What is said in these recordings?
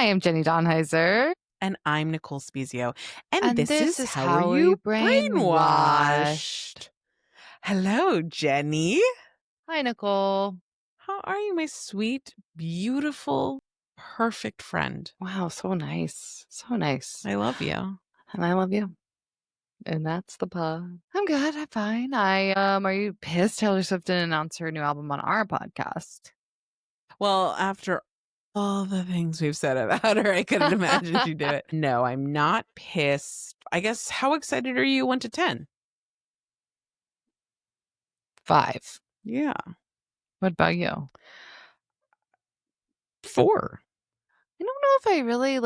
am Jenny Donheiser. And I'm Nicole Spezio. And And this this is is How Are How Are You You Brainwashed? Brainwashed? Hello, Jenny. Hi, Nicole. How are you, my sweet, beautiful, perfect friend? Wow, so nice. So nice. I love you. And I love you. And that's the pod. I'm good. I'm fine. Are you pissed Taylor Swift didn't announce her new album on our podcast? Well, after all the things we've said about her, I couldn't imagine she'd do it. No, I'm not pissed. I guess, how excited are you 1 to 10? 5. Yeah. What about you? 4. I don't know if I really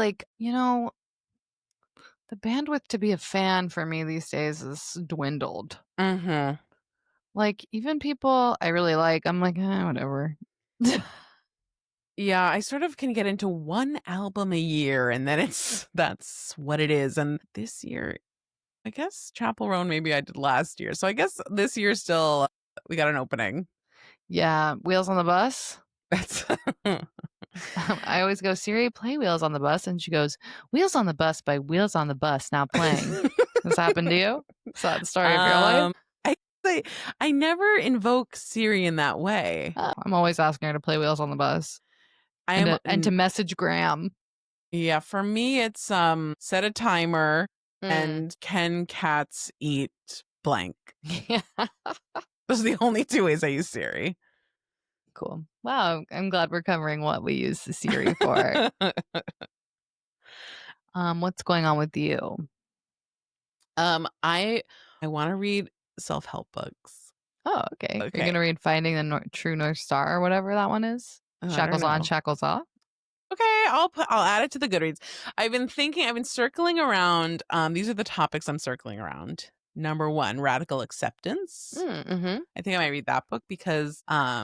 the bandwidth to be a fan for me these days is dwindled. Mm-hmm. Like, even people I really like, I'm like, whatever. Yeah, I sort of can get into one album a year and then that's what it is. And this year, I guess Chapel Roan maybe I did last year. So I guess this year still we got an opening. Yeah, Wheels on the Bus. That's I always go, Siri, play Wheels on the Bus. And she goes, Wheels on the Bus by Wheels on the Bus now playing. This happened to you? Is that the story of your life? I say I never invoke Siri in that way. I'm always asking her to play Wheels on the Bus. I And am to message Graham. Yeah, for me it's set a timer Mm. and can cats eat blank. Yeah. Those are the only 2 ways I use Siri. Cool. Wow. I'm glad we're covering what we use the Siri for. What's going on with you? I want to read self-help books. Oh, okay. Okay. You're going to read Finding the True North Star or whatever that one is? Shackles on, shackles off? Okay, I'll add it to the Goodreads. I've been circling around. These are the topics I'm circling around. Number 1, radical acceptance. Mm-hmm. I think I might read that book because I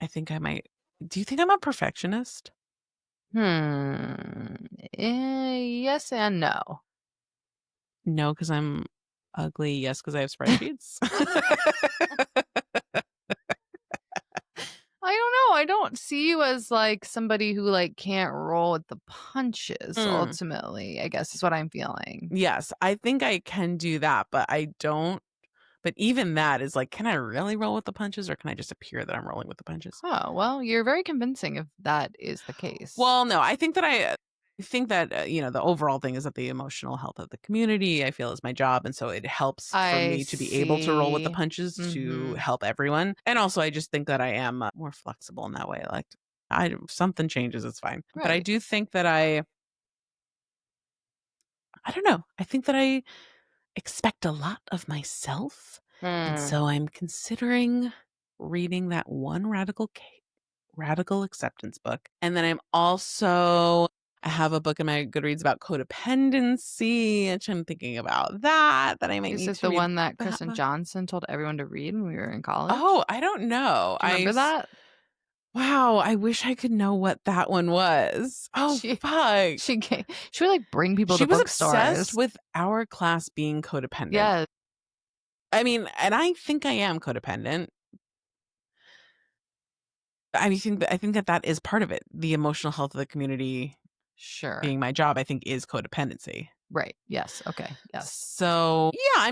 think I might. Do you think I'm a perfectionist? Yes and no. No, because I'm ugly. Yes, because I have spreadsheets. I don't know. I don't see you as like somebody who like can't roll with the punches. Ultimately, I guess is what I'm feeling. Yes, I think I can do that, but I don't. But even that is like, can I really roll with the punches, or can I just appear that I'm rolling with the punches? Oh, well, you're very convincing if that is the case. Well, no, I think that the overall thing is that the emotional health of the community, I feel, is my job. And so it helps for me to be able to roll with the punches to help everyone. And also, I just think that I am more flexible in that way. Like, something changes, it's fine. Right. But I do think that I don't know. I think that I expect a lot of myself. And so I'm considering reading that one radical acceptance book. And then I have a book in my Goodreads about codependency, and I'm thinking about that I might need to read. Is it the one that Kristen Johnson told everyone to read when we were in college? Oh, I don't know. Do you remember that? Wow, I wish I could know what that one was. Oh, fuck. She would like bring people to bookstores. She was obsessed with our class being codependent. Yeah. I mean, and I think I am codependent. I think that is part of it. The emotional health of the community, being my job, I think is codependency. Right. Yes. Okay. Yes. So yeah,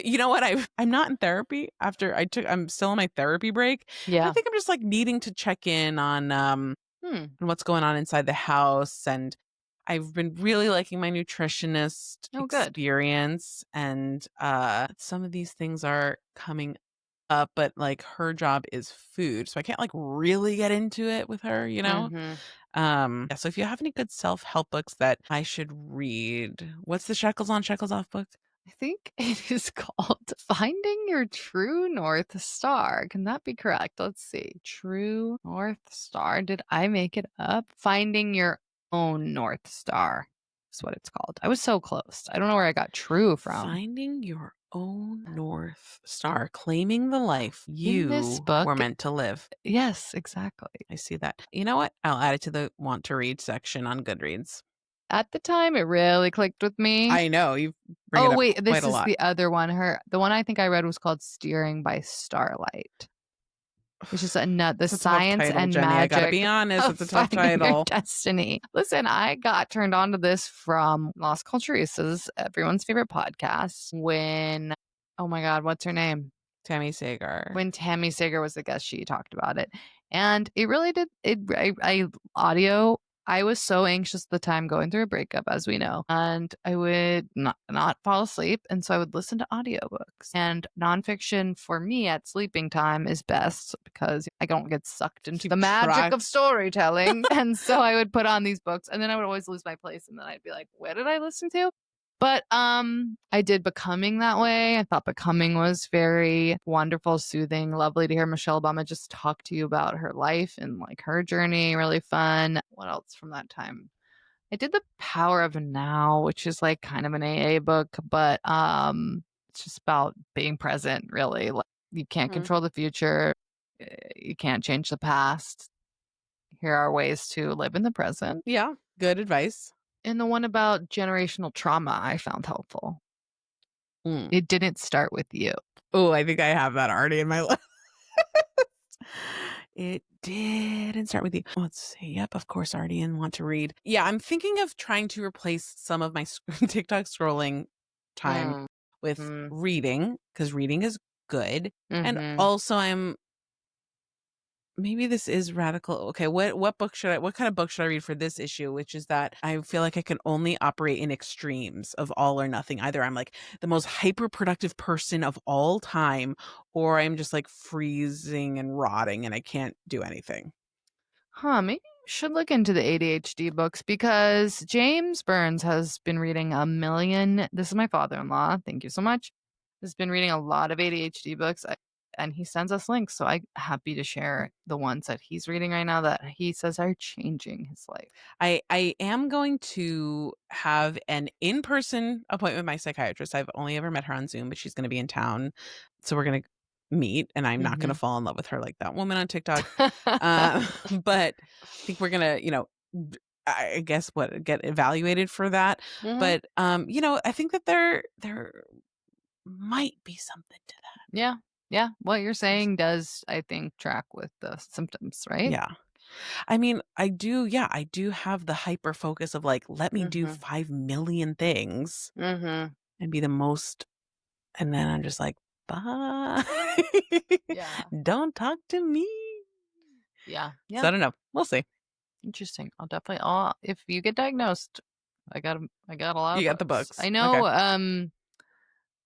you know what? I'm not in therapy I'm still on my therapy break. Yeah. I think I'm just like needing to check in on what's going on inside the house. And I've been really liking my nutritionist experience. And some of these things are coming up, but like her job is food, so I can't like really get into it with her, you know. So if you have any good self-help books that I should read, what's the shackles on shackles off book? I think it is called Finding Your True North Star. Can that be correct? Let's see. True North Star. Did I make it up? Finding Your Own North Star is what it's called. I was so close. I don't know where I got true from. Finding Your Own North Star, claiming the life you were meant to live. Yes, exactly. I see that. You know what? I'll add it to the want to read section on Goodreads. At the time, it really clicked with me. I know. You bring it up wait, this is the other one. The one I think I read was called Steering by Starlight. It's just the It's a tough science title, and Jenny. I gotta magic be honest. of It's a tough finding your title. destiny. Listen, I got turned on to this from Las Culturistas, everyone's favorite podcast, when, oh my God, what's her name? Tammy Sagar. When Tammy Sagar was the guest, she talked about it. And it really did. Audio. I was so anxious at the time going through a breakup, as we know, and I would not fall asleep. And so I would listen to audiobooks. And nonfiction for me at sleeping time is best because I don't get sucked into the magic of storytelling. And so I would put on these books and then I would always lose my place. And then I'd be like, what did I listen to? But I did Becoming that way. I thought Becoming was very wonderful, soothing, lovely to hear Michelle Obama just talk to you about her life and like her journey. Really fun. What else from that time? I did The Power of Now, which is like kind of an AA book, but it's just about being present, really. Like, you can't control the future. You can't change the past. Here are ways to live in the present. Yeah, good advice. And the one about generational trauma I found helpful. It didn't start with you. Oh, I think I have that already in my list. It didn't start with you. Let's see. Yep, of course, already in want to read. Yeah, I'm thinking of trying to replace some of my TikTok scrolling time with reading, because reading is good. And also maybe this is radical. Okay, what kind of book should I read for this issue? Which is that I feel like I can only operate in extremes of all or nothing. Either I'm like the most hyper productive person of all time, or I'm just like freezing and rotting and I can't do anything. Maybe you should look into the ADHD books because James Burns has been reading a million. This is my father-in-law. Thank you so much. Has been reading a lot of ADHD books. And he sends us links. So I'm happy to share the ones that he's reading right now that he says are changing his life. I am going to have an in-person appointment with my psychiatrist. I've only ever met her on Zoom, but she's going to be in town. So we're going to meet, and I'm not going to fall in love with her like that woman on TikTok. But I think we're going to, I guess get evaluated for that. But I think that there might be something to that. Yeah. Yeah. What you're saying does, I think, track with the symptoms, right? Yeah. I mean, I do have the hyper focus of like, let me do 5 million things and be the most. And then I'm just like, bye. Yeah. Don't talk to me. Yeah. So I don't know. We'll see. Interesting. If you get diagnosed, I got a lot of You got the books. I know. Okay.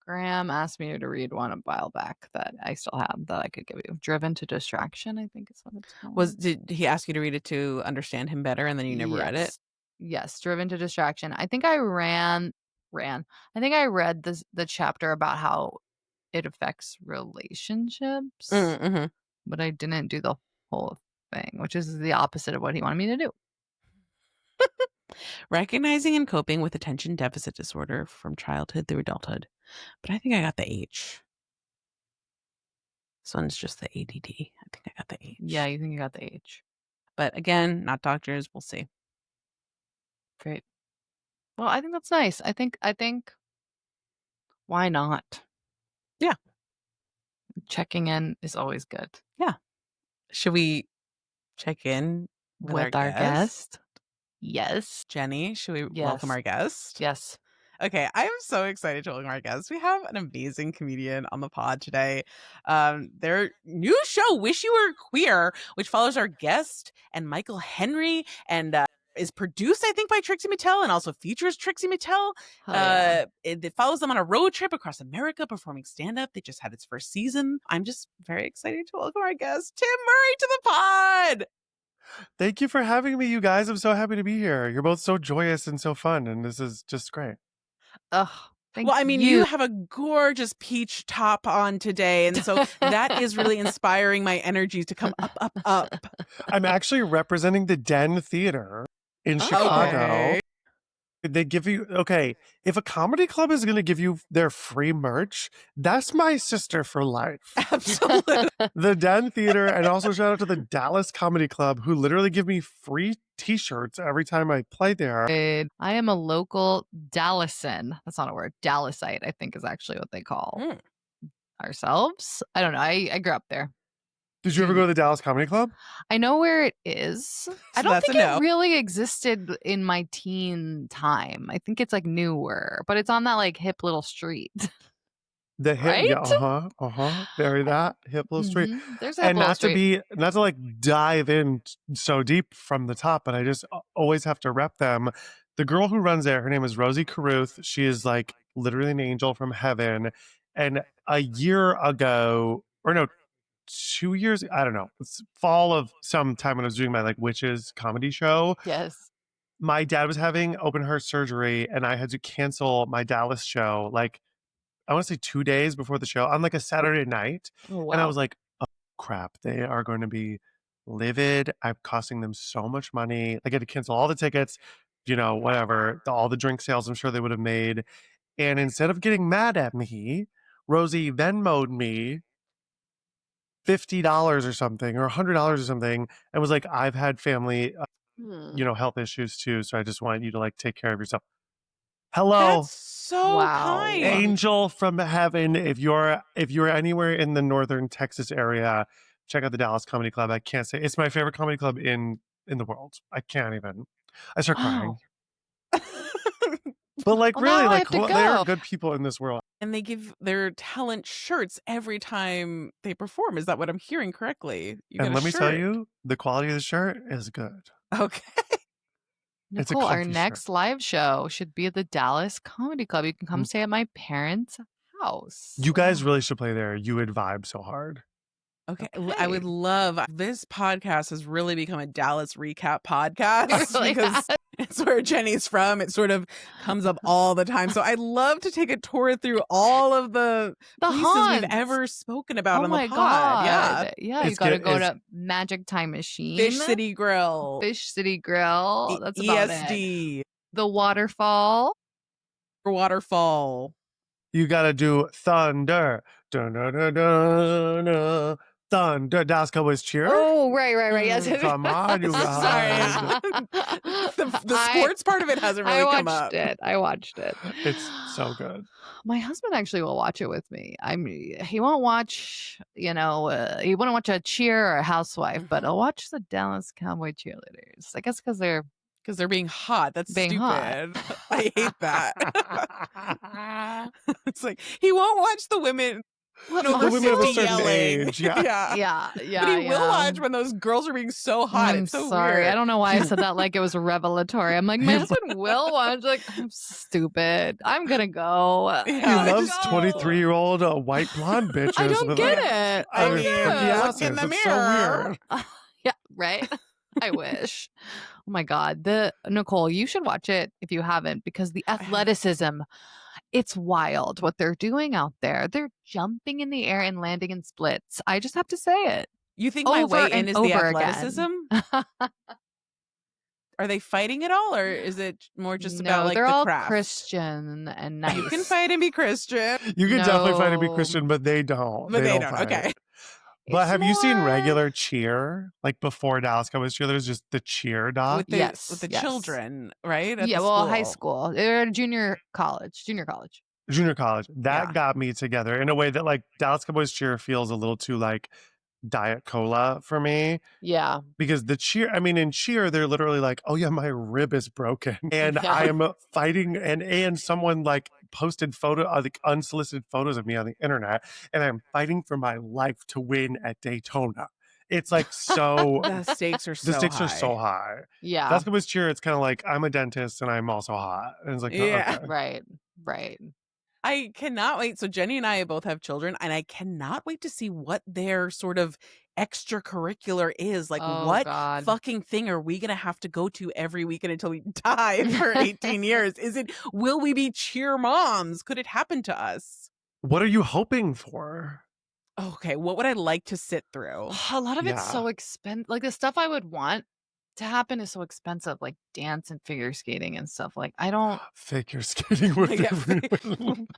Graham asked me to read one a while back that I still have that I could give you. Driven to Distraction, I think is what it's called. Did he ask you to read it to understand him better and then you never read it? Yes, Driven to Distraction. I think I ran. I think I read the chapter about how it affects relationships, but I didn't do the whole thing, which is the opposite of what he wanted me to do. Recognizing and coping with attention deficit disorder from childhood through adulthood. But I think I got the H. This one's just the ADD. I think I got the H. Yeah, you think you got the H. But again, not doctors. We'll see. Great. Well, I think that's nice. I think why not? Yeah. Checking in is always good. Yeah. Should we check in with our guest? Yes. Jenny, should we welcome our guest? Yes. Okay, I am so excited to welcome our guest. We have an amazing comedian on the pod today. Their new show, Wish You Were Queer, which follows our guest and Michael Henry and is produced, I think, by Trixie Mattel and also features Trixie Mattel. It follows them on a road trip across America performing stand-up. They just had its first season. I'm just very excited to welcome our guest, Tim Murray, to the pod. Thank you for having me, you guys. I'm so happy to be here. You're both so joyous and so fun, and this is just great. Well, I mean, you have a gorgeous peach top on today, and so that is really inspiring my energy to come up, up, up. I'm actually representing the Den Theater in Chicago. Okay. They give you, if a comedy club is going to give you their free merch, that's my sister for life. Absolutely. The Den Theater, and also shout out to the Dallas Comedy Club, who literally give me free t-shirts every time I play there. I am a local Dallasan. That's not a word. Dallasite, I think, is actually what they call ourselves. I don't know. I grew up there. Did you ever go to the Dallas Comedy Club? I know where it is. I don't think it really existed in my teen time. I think it's like newer, but it's on that like hip little street. The hip, right? Yeah, very that hip little street. There's a and little not street. not to like dive in so deep from the top, but I just always have to rep them. The girl who runs there, her name is Rosie Carruth. She is like literally an angel from heaven. And a year ago, or no, 2 years, I don't know, it's fall of some time when I was doing my like witches comedy show. Yes. My dad was having open heart surgery, and I had to cancel my Dallas show like I want to say 2 days before the show on like a Saturday night. Oh, wow. And I was like, oh, crap, they are going to be livid. I'm costing them so much money. I had to cancel all the tickets, whatever, all the drink sales I'm sure they would have made. And instead of getting mad at me, Rosie Venmo'd me $50 or something, or $100 or something, and was like, I've had family, health issues too. So I just want you to like take care of yourself. Hello. That's so kind. Angel from heaven. If you're anywhere in the northern Texas area, check out the Dallas Comedy Club. I can't say it's my favorite comedy club in the world. I can't even. I start crying. But like really, like there are good people in this world. And they give their talent shirts every time they perform. Is that what I'm hearing correctly? And let me tell you, the quality of the shirt is good. Okay. Nicole, our next live show should be at the Dallas Comedy Club. You can come stay at my parents' house. You guys really should play there. You would vibe so hard. Okay. I would love this podcast has really become a Dallas recap podcast really because it's where Jenny's from. It sort of comes up all the time. So I'd love to take a tour through all of the places haunts. we've ever spoken about on the pod. God. Yeah, you got to go to Magic Time Machine, Fish City Grill, That's about ESD, it. The Waterfall. You got to do Thunder. Dun, dun, dun, dun, dun. Thunder. Dallas Cowboys cheer. Oh, right. Yes. Come on, you guys. Sorry. the sports part of it hasn't really come up. I watched it. It's so good. My husband actually will watch it with me. He won't watch, he wouldn't watch a cheer or a housewife, but he'll watch the Dallas Cowboy cheerleaders. I guess because they're being hot. That's stupid. Hot. I hate that. It's like he won't watch the women. The women of a certain age. Yeah. But he will watch when those girls are being so hot. I'm it's so sorry. weird. I don't know why I said that like it was revelatory. I'm like, my husband will watch. Like, I'm stupid. I'm gonna go. He loves 23-year-old white blonde bitches. I don't get it. I mean, look in the mirror. So weird. Yeah, right. I wish. Oh my God. Nicole, you should watch it if you haven't, because the athleticism, it's wild what they're doing out there. They're jumping in the air and landing in splits. I just have to say it. You think my way in is the athleticism? Are they fighting at all, or is it more just about like they're the all craft? Christian and nice. You can fight and be Christian. You can definitely fight and be Christian, but they don't. But they don't. Fight. Okay. But have you seen regular cheer? Like before Dallas Cowboys cheer, there's just the cheer doc. With the children, right? At high school. They're at junior college. That got me together in a way that like Dallas Cowboys cheer feels a little too like Diet Cola for me. Yeah. Because in cheer, they're literally like, oh yeah, my rib is broken. And I am fighting and someone like posted like unsolicited photos of me on the internet, and I'm fighting for my life to win at Daytona. It's like so the stakes are so high. Yeah. That's what was cheer. It's kind of like I'm a dentist and I'm also hot. And it's like, yeah. Okay. Right. I cannot wait. So Jenny and I both have children, and I cannot wait to see what their sort of extracurricular is. Like, what fucking thing are we going to have to go to every weekend until we die for 18 years? Will we be cheer moms? Could it happen to us? What are you hoping for? Okay, what would I like to sit through? A lot of it's so expensive. Like the stuff I would want to happen is so expensive, like dance and figure skating and stuff. Like I don't figure skating with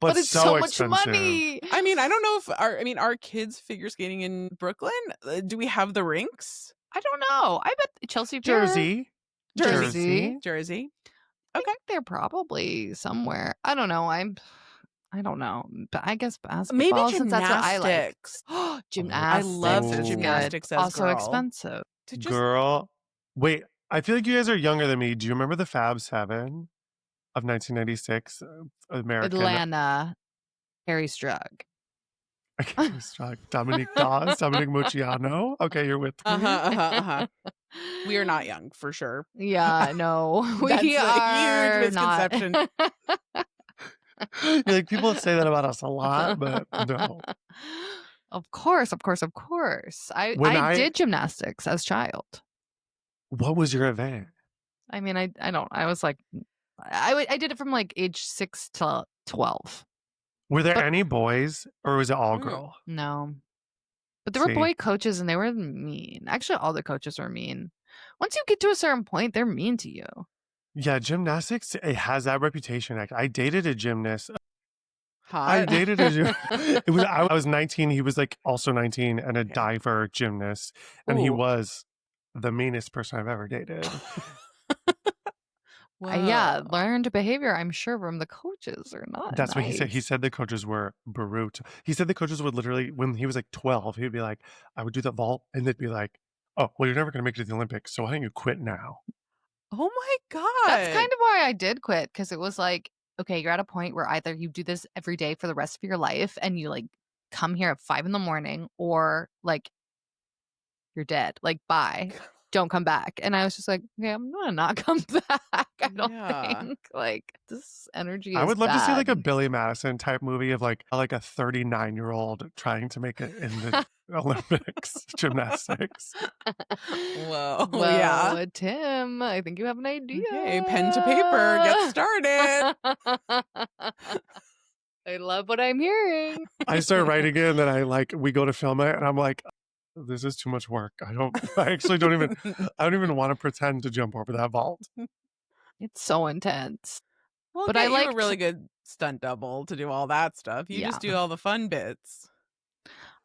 but it's so much money. I mean, I don't know if our kids figure skating in Brooklyn. Do we have the rinks? I don't know. I bet Chelsea, Jersey. Okay, they're probably somewhere. I don't know. I don't know. But I guess Maybe basketball, since that's what I like. gymnastics. Gymnastics. I loved is gymnastics good. as Also girl. expensive. Girl. Wait, I feel like you guys are younger than me. Do you remember the Fab Seven of 1996? American. Atlanta. Harry Strug. Dominique Dawes, Dominic Mucciano. Okay, you're with me. We are not young, for sure. Yeah, no. That's We a are huge misconception. not. You're like, people say that about us a lot, but no. Of course. I did gymnastics as a child. What was your event? I mean, I was like, I did it from like age 6 to 12. Were there any boys or was it all girl? No. But there were boy coaches and they were mean. Actually, all the coaches were mean. Once you get to a certain point, they're mean to you. Yeah, gymnastics, it has that reputation. I dated a gymnast. Hot. I dated a gymnast. I was 19. He was like also 19 and a diver gymnast. And he was the meanest person I've ever dated. Yeah, learned behavior, I'm sure, from the coaches are not. That's what he said. He said the coaches were brute. He said the coaches would literally, when he was like 12, he'd be like, I would do the vault. And they'd be like, oh, well, you're never going to make it to the Olympics. So why don't you quit now? Oh my God. That's kind of why I did quit. Because it was like, okay, you're at a point where either you do this every day for the rest of your life and you like come here at 5 a.m, or like you're dead. Like, bye. Don't come back. And I was just like, okay, I'm gonna not come back. I don't think like this energy is I would love to see like a bad. Billy Madison type movie of like a 39-year-old trying to make it in the Olympics gymnastics. Whoa. Well, yeah. Tim, I think you have an idea. Okay, pen to paper, get started. I love what I'm hearing. I start writing it and then we go to film it and I'm like, this is too much work. I don't even want to pretend to jump over that vault. It's so intense. Well, but I like a really good stunt double to do all that stuff. You just do all the fun bits.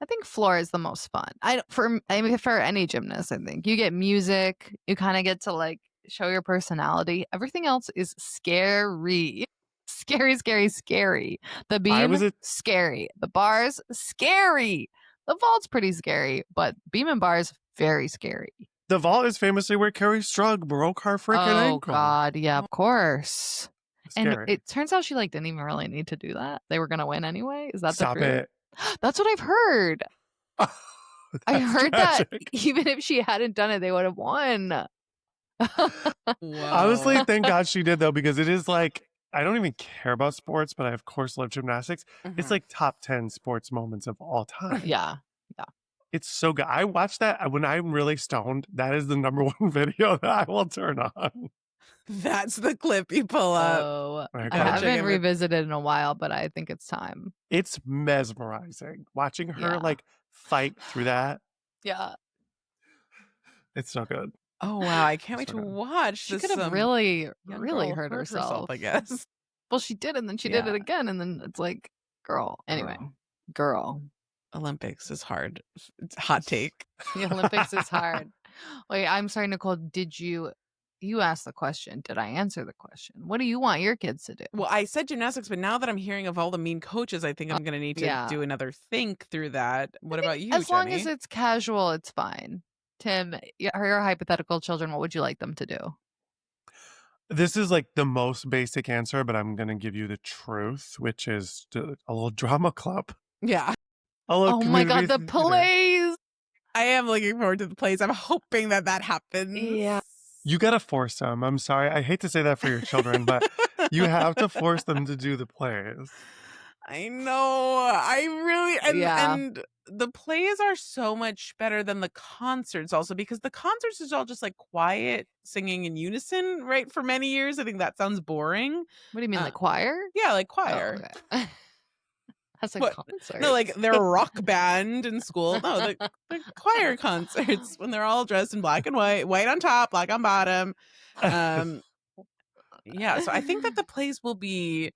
I think floor is the most fun. For any gymnast, I think you get music. You kind of get to like show your personality. Everything else is scary. Scary. The beam, scary. The bars, scary. The vault's pretty scary, but beam and bars, very scary. The vault is famously where Carrie Strug broke her freaking ankle. Oh, God. Yeah, of course. Scary. And it turns out she like didn't even really need to do that. They were going to win anyway. Is that Stop the truth? it. That's what I've heard. I heard tragic. that even if she hadn't done it, they would have won. Honestly, thank God she did, though, because it is like, I don't even care about sports, but I, of course, love gymnastics. Mm-hmm. It's like top 10 sports moments of all time. Yeah. It's so good. I watch that when I'm really stoned. That is the number one video that I will turn on. That's the clip you pull up. Oh, I haven't revisited in a while, but I think it's time. It's mesmerizing. Watching her like fight through that. Yeah. It's so good. Oh, wow. I can't wait to watch. She could have really hurt herself, I guess. Well, she did, and then she did it again, and then it's like, girl. Anyway, girl. Olympics is hard. It's a hot take. The Olympics is hard. Wait, I'm sorry, Nicole. You asked the question. Did I answer the question? What do you want your kids to do? Well, I said gymnastics, but now that I'm hearing of all the mean coaches, I think I'm going to need to do another think through that. What about you, As long as it's casual, it's fine. Tim, your hypothetical children, what would you like them to do? This is like the most basic answer, but I'm going to give you the truth, which is a little drama club. Yeah. Oh my God, the plays. I am looking forward to the plays. I'm hoping that happens. Yeah. You got to force them. I'm sorry. I hate to say that for your children, but you have to force them to do the plays. I know. And the plays are so much better than the concerts also, because the concerts is all just like quiet singing in unison, right? For many years. I think that sounds boring. What do you mean, like choir? Yeah, like choir. Oh, okay. That's a concert. No, like they're a rock band in school. No, the choir concerts when they're all dressed in black and white on top, black on bottom. Yeah, so I think that the plays will be.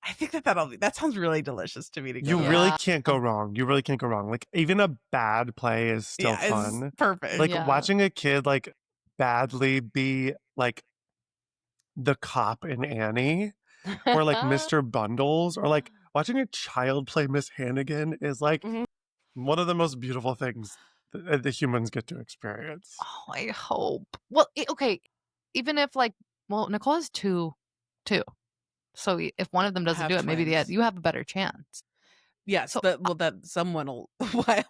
I think that sounds really delicious to me to go. You really can't go wrong. You really can't go wrong. Like even a bad play is still fun. It's perfect. Like watching a kid like badly be like the cop in Annie, or like Mr. Bundles, or like watching a child play Miss Hannigan is like one of the most beautiful things that the humans get to experience. Oh, I hope. Well, okay. Even if Nicole has two. So if one of them doesn't do it, maybe you have a better chance. Yes, So that someone will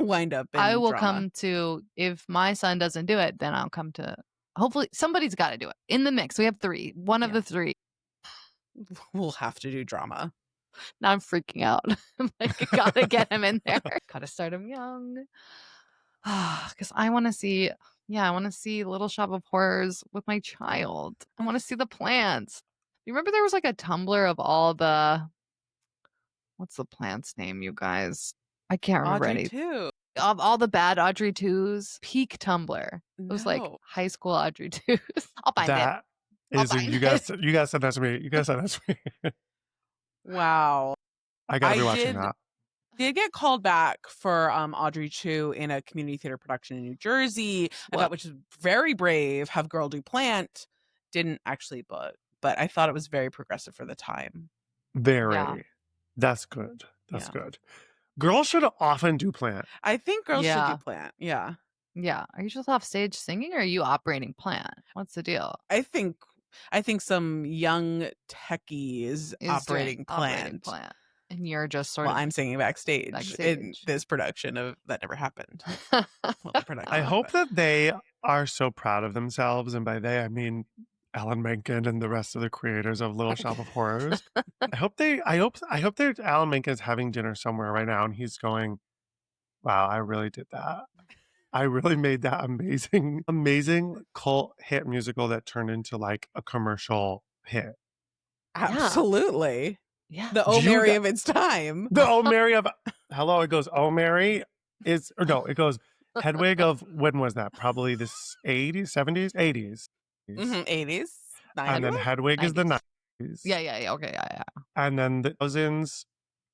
wind up in I will drama. come to, if my son doesn't do it, then I'll come to, hopefully somebody's got to do it. In the mix, we have 3. One of the 3. We'll have to do drama. Now I'm freaking out. I'm like, gotta get him in there. Gotta start him young. Because I want to see, Little Shop of Horrors with my child. I want to see the plants. You remember there was like a Tumblr of all the, what's the plant's name, you guys? I can't remember Audrey any. too. Of all the bad Audrey 2s, peak Tumblr. It was like high school Audrey 2s. I'll find that it. Is you guys send that to me. You guys send that to me. Wow. I gotta be watching that. Did get called back for Audrey 2 in a community theater production in New Jersey. I thought, which is very brave. Have Girl Do Plant. Didn't actually, but I thought it was very progressive for the time. Very. Yeah. That's good. That's good. Girls should often do plant. I think girls should do plant. Yeah. Yeah. Are you just off stage singing, or are you operating plant? What's the deal? I think some young techies operating plant. And you're just sort of. I'm singing backstage in this production of That Never Happened. I hope that they are so proud of themselves, and by they I mean Alan Menken and the rest of the creators of Little Shop of Horrors. I hope that Alan Menken's having dinner somewhere right now, and he's going, "Wow, I really did that. I really made that amazing cult hit musical that turned into like a commercial hit." Absolutely. Yeah. The Oh Mary of its time. The Oh Mary of hello. It goes Oh Mary it goes Hedwig of, when was that? Probably the 80s, 70s, 80s. 80s. 90s. And then Hedwig 90s. Is the 90s. Yeah. Okay. Yeah. And then the thousands,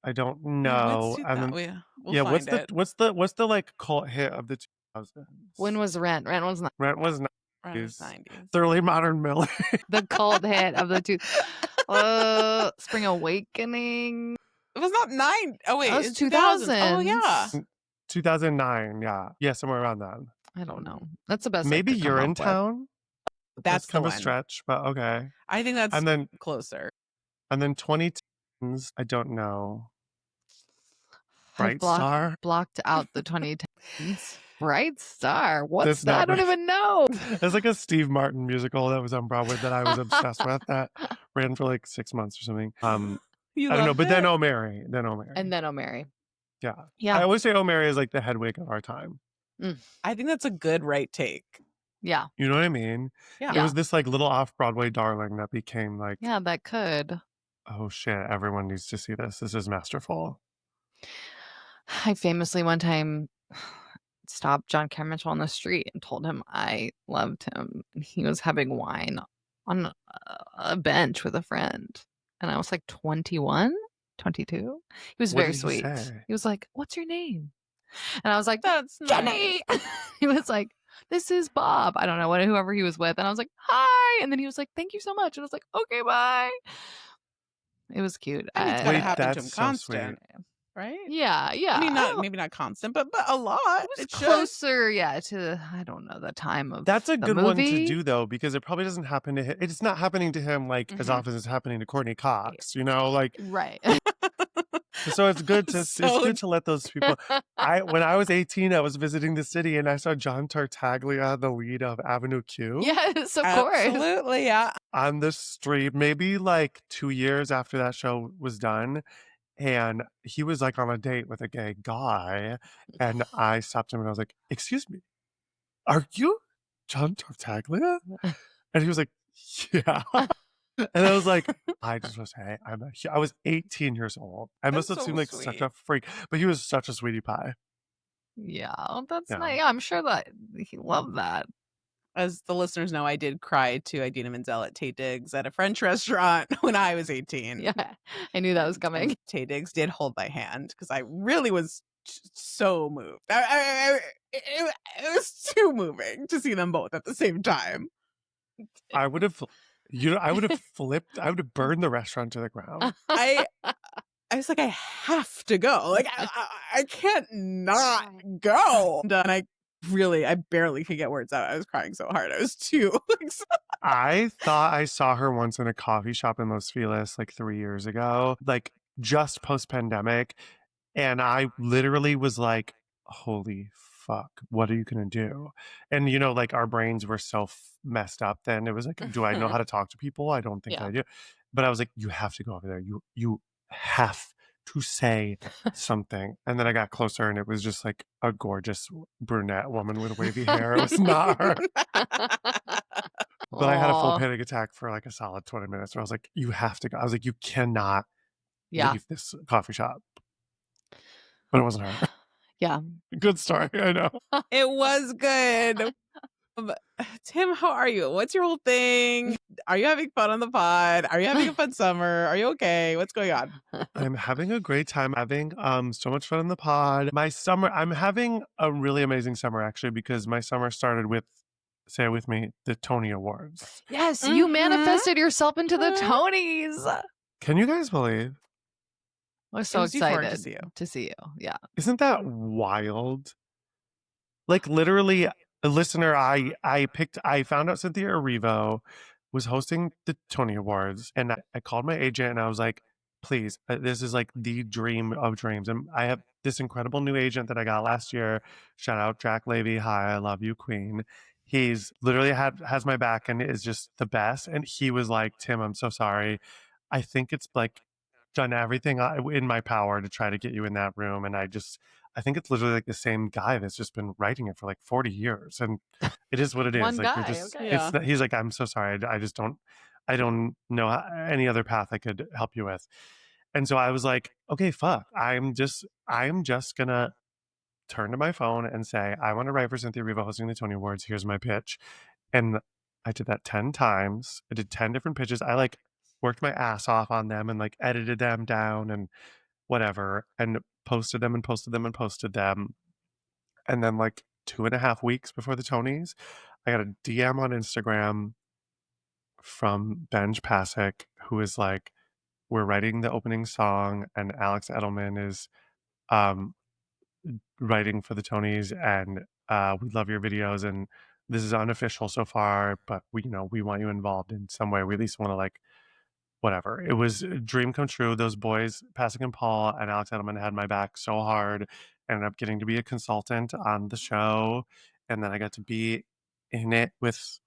I don't know. Yeah, and then, we'll what's the like cult hit of the 2000s? When was Rent? Rent was 90s. Thoroughly Modern Millie. The cult hit of the Spring Awakening. It was not 9. Oh wait, it was 2000. Oh yeah. 2009. Yeah, somewhere around that. I don't know. That's the best. Maybe You're in Town. That's kind of a stretch, but okay. I think that's closer. And then 2010s. I don't know. Bright Star blocked out the 2010s. Bright Star. What's that? I don't even know. It's like a Steve Martin musical that was on Broadway that I was obsessed with. That ran for like 6 months or something. I don't know, but then Oh Mary. And then Oh Mary. Yeah. I always say Oh Mary is like the Hedwig of our time. I think that's a good right take. Yeah. You know what I mean? Yeah. It was this like little off-Broadway darling that became like, yeah, that could. Oh shit, everyone needs to see this. This is masterful. I famously one time stopped John Cameron on the street and told him I loved him. He was having wine on a bench with a friend. And I was like 21, 22. He was very sweet. He was like, "What's your name?" And I was like, "That's Jenny." Nice. He was like, "This is Bob." I don't know whoever he was with. And I was like, "Hi." And then he was like, "Thank you so much." And I was like, "Okay, bye." It was cute. It's gotta happen to him constant. Right? Yeah. I mean, maybe not constant, but a lot. It was closer, to I don't know, the time of That's a good movie. one to do though, because it probably doesn't happen to him. It's not happening to him like as often as it's happening to Courtney Cox. You know, like right. So it's good to let those people. When I was 18, I was visiting the city and I saw John Tartaglia, the lead of Avenue Q. Yes, of course. Absolutely, yeah. On the street, maybe like 2 years after that show was done. And he was like on a date with a gay guy. And I stopped him and I was like, "Excuse me, are you John Tartaglia?" And he was like, "Yeah." And I was like, I just want to say, I was 18 years old. I must have seemed like such a freak, but he was such a sweetie pie. Yeah, that's nice. Yeah, I'm sure that he loved that. As the listeners know, I did cry to Idina Menzel at Tay Diggs at a French restaurant when I was 18. Yeah, I knew that was coming. And Tay Diggs did hold my hand because I really was so moved. It was too moving to see them both at the same time. I would have flipped. I would have burned the restaurant to the ground. I was like, I have to go. Like, I can't not go. And I barely could get words out. I was crying so hard. I was too. I thought I saw her once in a coffee shop in Los Feliz like 3 years ago, like just post-pandemic. And I literally was like, holy fuck, what are you going to do? And, you know, like our brains were so messed up then. It was like, do I know how to talk to people? I don't think I do. But I was like, you have to go over there. You have to say something. And then I got closer and it was just like a gorgeous brunette woman with wavy hair. It was not her. But I had a full panic attack for like a solid 20 minutes where I was like, you have to go. I was like, you cannot leave this coffee shop. But it wasn't her. Yeah. Good story. I know. It was good. Tim, how are you? What's your whole thing? Are you having fun on the pod? Are you having a fun summer? Are you okay? What's going on? I'm having a great time. Having so much fun on the pod. My summer, I'm having a really amazing summer actually because my summer started with, say it with me, the Tony Awards. Yes, you manifested yourself into the Tonys. Can you guys believe? We're so excited to see you. Yeah. Isn't that wild? Like literally, a listener, I found out Cynthia Erivo was hosting the Tony Awards, and I called my agent and I was like, please, this is like the dream of dreams. And I have this incredible new agent that I got last year. Shout out Jack Levy. Hi, I love you, Queen. He's literally has my back and is just the best. And he was like, Tim, I'm so sorry. I think it's like done everything in my power to try to get you in that room. And I think it's literally like the same guy that's just been writing it for like 40 years. And it is what it is. One like, guy, just, okay. he's like, I'm so sorry. I don't know any other path I could help you with. And so I was like, okay, fuck. I'm just gonna turn to my phone and say, I want to write for Cynthia Erivo hosting the Tony Awards. Here's my pitch. And I did that 10 times. I did 10 different pitches. I like worked my ass off on them and like edited them down and whatever and posted them and posted them and posted them. And then like 2.5 weeks before the Tonys, I got a DM on Instagram from Benj Pasek, who is like, we're writing the opening song and Alex Edelman is writing for the Tonys and we love your videos and this is unofficial so far, but we want you involved in some way. We at least want to like whatever. It was a dream come true. Those boys, Pasek and Paul and Alex Edelman, had my back so hard. Ended up getting to be a consultant on the show. And then I got to be in it with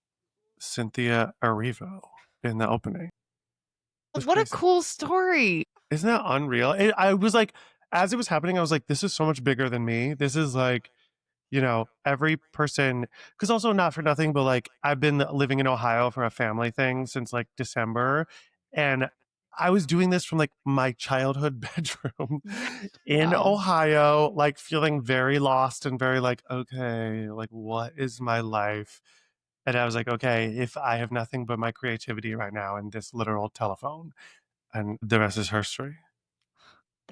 Cynthia Erivo in the opening. What a cool story. Isn't that unreal? I was like, as it was happening, I was like, this is so much bigger than me. This is like, every person, because also not for nothing, but like I've been living in Ohio for a family thing since like December. And I was doing this from like my childhood bedroom in Ohio, like feeling very lost and very like, okay, like what is my life? And I was like, okay, if I have nothing but my creativity right now and this literal telephone, and the rest is history.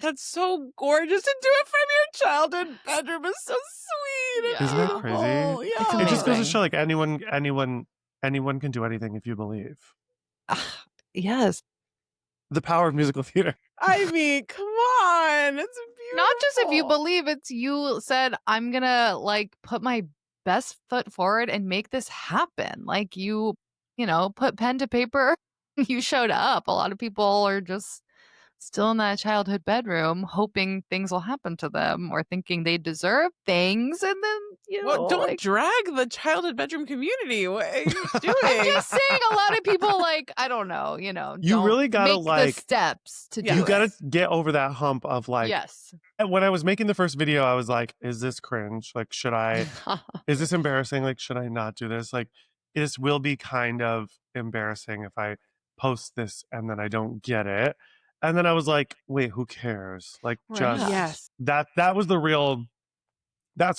That's so gorgeous to do it from your childhood bedroom. Is so sweet. Yeah. Isn't that crazy? Yeah. It just goes to show like anyone can do anything if you believe. Yes. The power of musical theater. I mean, come on. It's beautiful. Not just if you believe, it's you said, I'm going to like put my best foot forward and make this happen. Like you put pen to paper, you showed up. A lot of people are just still in that childhood bedroom hoping things will happen to them or thinking they deserve things. And then, don't drag the childhood bedroom community. What are you doing? I'm just saying a lot of people I don't know, you don't really gotta make like the steps to do you it. gotta get over that hump of like, yes. When I was making the first video, I was like, is this cringe? Like, should I, is this embarrassing? Like, should I not do this? Like, this will be kind of embarrassing if I post this and then I don't get it. And then I was like, wait, who cares? Like, just yes. That's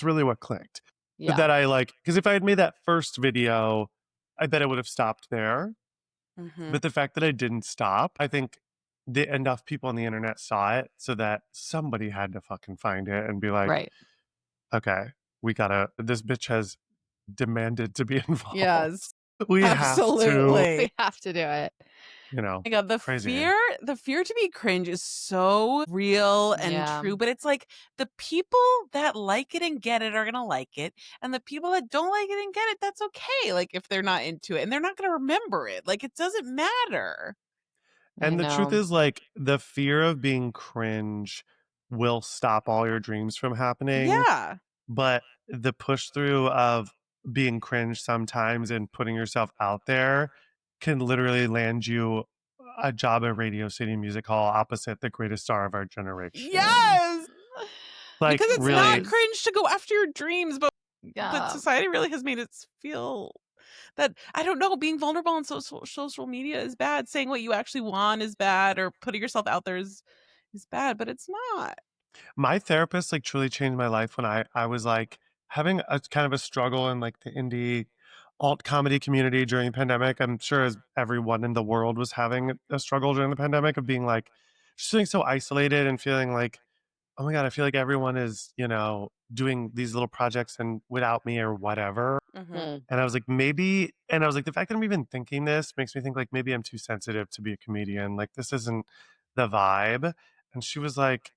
really what clicked. Yeah. That I like, because if I had made that first video, I bet it would have stopped there. Mm-hmm. But the fact that I didn't stop, I think enough people on the internet saw it so that somebody had to fucking find it and be like, right. Okay, this bitch has demanded to be involved. Yes. We absolutely. We have to do it. you know, my God, the crazy. fear to be cringe is so real and true, but it's like the people that like it and get it are gonna like it, and the people that don't like it and get it, that's okay. Like if they're not into it, and they're not gonna remember it. Like it doesn't matter. And the truth is, like, the fear of being cringe will stop all your dreams from happening. Yeah. But the push through of being cringe sometimes and putting yourself out there can literally land you a job at Radio City Music Hall opposite the greatest star of our generation. Yes. Like, because it's really, not cringe to go after your dreams, but society really has made it feel that, I don't know, being vulnerable on social media is bad. Saying what you actually want is bad, or putting yourself out there is bad, but it's not. my therapist like truly changed my life when I was like having a kind of a struggle in like the indie alt comedy community during the pandemic. I'm sure as everyone in the world was having a struggle during the pandemic of being like just feeling so isolated and feeling like, oh my God, I feel like everyone is, you know, doing these little projects and without me or whatever. Mm-hmm. And I was like, maybe, and I was like, the fact that I'm even thinking this makes me think like maybe I'm too sensitive to be a comedian. Like this isn't the vibe. And she was like,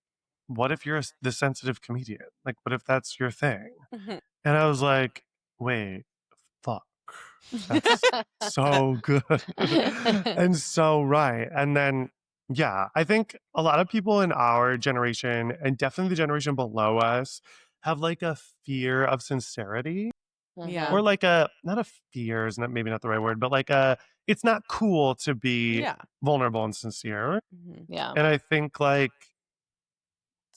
what if you're the sensitive comedian? Like, what if that's your thing? Mm-hmm. And I was like, wait, fuck. That's so good and so right. And then, yeah, I think a lot of people in our generation and definitely the generation below us have like a fear of sincerity. Yeah. Or like a, not a fear is not maybe not the right word, but like a, it's not cool to be vulnerable and sincere. Mm-hmm. Yeah. And I think like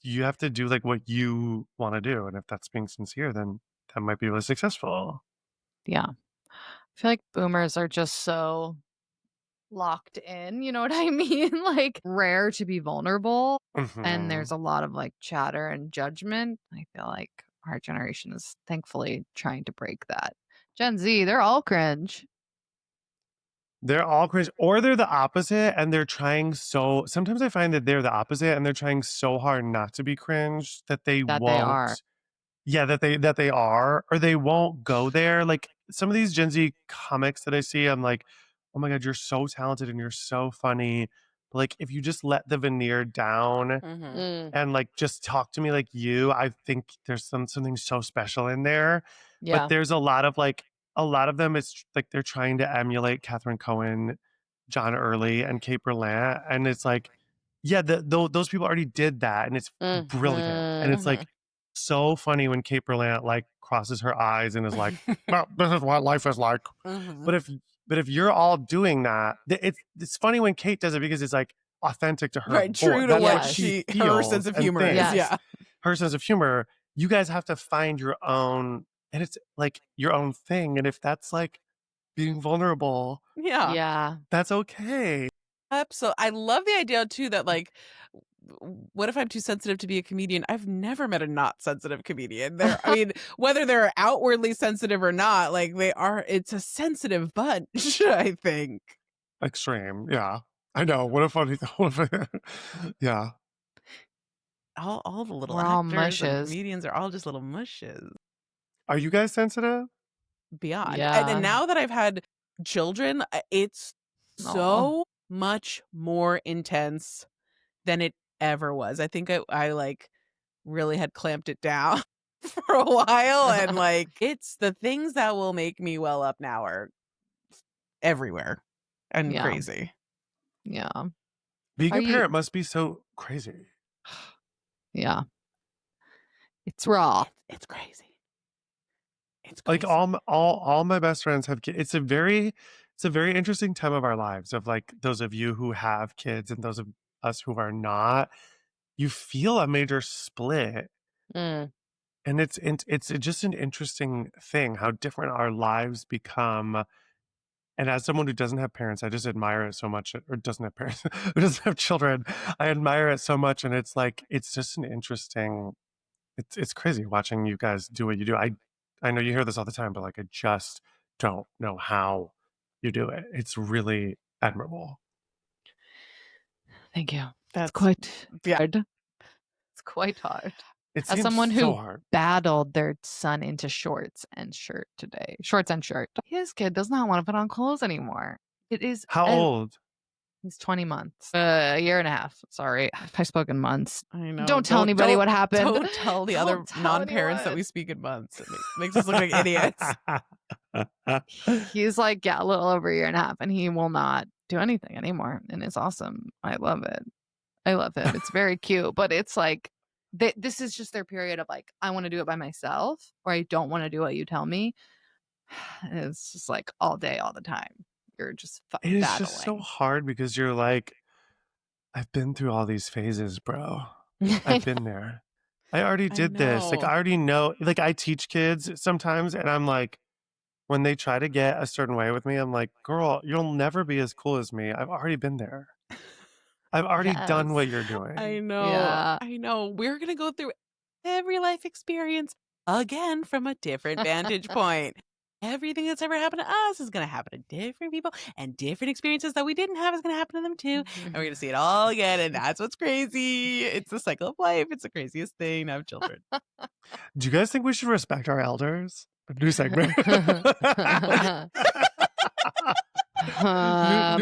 you have to do like what you want to do. And if that's being sincere, then that might be really successful. Yeah. I feel like boomers are just so locked in, you know what I mean? Like rare to be vulnerable. And there's a lot of like chatter and judgment. I feel like our generation is thankfully trying to break that. Gen Z, they're all cringe. They're all cringe, or they're the opposite, and they're trying so. Sometimes I find that they're the opposite, and they're trying so hard not to be cringe that they That won't. they are. Yeah, that they are, or they won't go there. Like some of these Gen Z comics that I see, I'm like, oh my God, you're so talented and you're so funny. But like, if you just let the veneer down and like just talk to me like you, I think there's something so special in there. Yeah. But there's a lot of like a lot of them. It's like they're trying to emulate Catherine Cohen, John Early, and Kate Berlant, and it's like, yeah, those people already did that, and it's brilliant, and it's like so funny when Kate Berlant like crosses her eyes and is like, well, this is what life is like. But if you're all doing that, it's funny when Kate does it because it's like authentic to her. Right, true to what she her sense of humor is. Yeah. Her sense of humor. You guys have to find your own, and it's like your own thing. And if that's like being vulnerable, yeah, that's okay. Absolutely. I love the idea too that like, what if I'm too sensitive to be a comedian? I've never met a not sensitive comedian. I mean, whether they're outwardly sensitive or not, like it's a sensitive bunch, I think. Extreme, yeah. I know. What a funny yeah. All the little We're all actors and mushes. comedians are all just little mushes. Are you guys sensitive? Beyond. Yeah. And now that I've had children, it's so much more intense than it ever was. I think I like really had clamped it down for a while, and like it's the things that will make me well up now are everywhere and crazy. Yeah. Being a parent must be so crazy. Yeah. It's raw. It's crazy. It's crazy. Like all my best friends have kids. It's a very interesting time of our lives, of like those of you who have kids and those of us who are not. You feel a major split. And it's just an interesting thing how different our lives become. And as someone who doesn't have parents, I just admire it so much. Or doesn't have parents, who doesn't have children, I admire it so much. And it's like, it's just an interesting, it's crazy watching you guys do what you do. I know you hear this all the time, but like, I just don't know how you do it. It's really admirable. Thank you. That's quite hard. It's quite hard. As someone who so hard. battled their son into shorts and shirt, his kid does not want to put on clothes anymore. It is how old? He's 20 months. A year and a half. Sorry if I spoke in months. I know. Don't tell anybody what happened. Don't tell the other non-parents that we speak in months. It makes us look like idiots. He's like, a little over a year and a half, and he will not do anything anymore. And it's awesome. I love it. I love him. It's very cute. But it's like, this is just their period of like, I want to do it by myself, or I don't want to do what you tell me. It's just like all day, all the time. You're just it is battling. just so hard because you're like, I've been through all these phases, bro. I've been there. I already did this. Like, I already know. Like, I teach kids sometimes, and I'm like, when they try to get a certain way with me, I'm like, girl, you'll never be as cool as me. I've already been there. I've already done what you're doing. I know. Yeah. I know. We're going to go through every life experience again from a different vantage point. Everything that's ever happened to us is going to happen to different people, and different experiences that we didn't have is going to happen to them too. And we're going to see it all again. And that's what's crazy. It's the cycle of life. It's the craziest thing to have children. Do you guys think we should respect our elders? New segment. New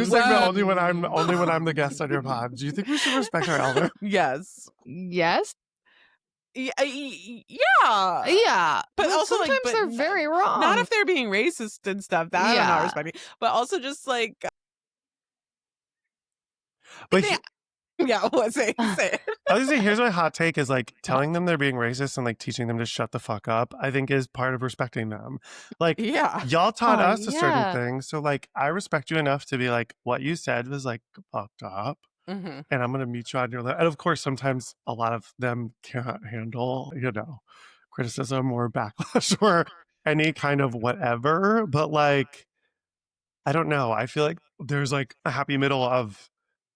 segment only when I'm the guest on your pod. Do you think we should respect our elders? Yes. Yes. Yeah. Yeah. But also sometimes they're very wrong. Not if they're being racist and stuff. That I'm not respecting. But also just like. But say it. I was gonna say, here's my hot take is like telling them they're being racist and like teaching them to shut the fuck up, I think is part of respecting them. Like, y'all taught us a certain thing. So like, I respect you enough to be like, what you said was like fucked up. Mm-hmm. And I'm going to meet you on your level. And of course, sometimes a lot of them can't handle, criticism or backlash or any kind of whatever. But like, I don't know. I feel like there's like a happy middle of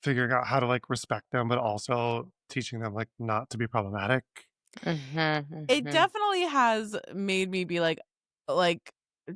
figuring out how to like respect them, but also teaching them like not to be problematic. It definitely has made me be like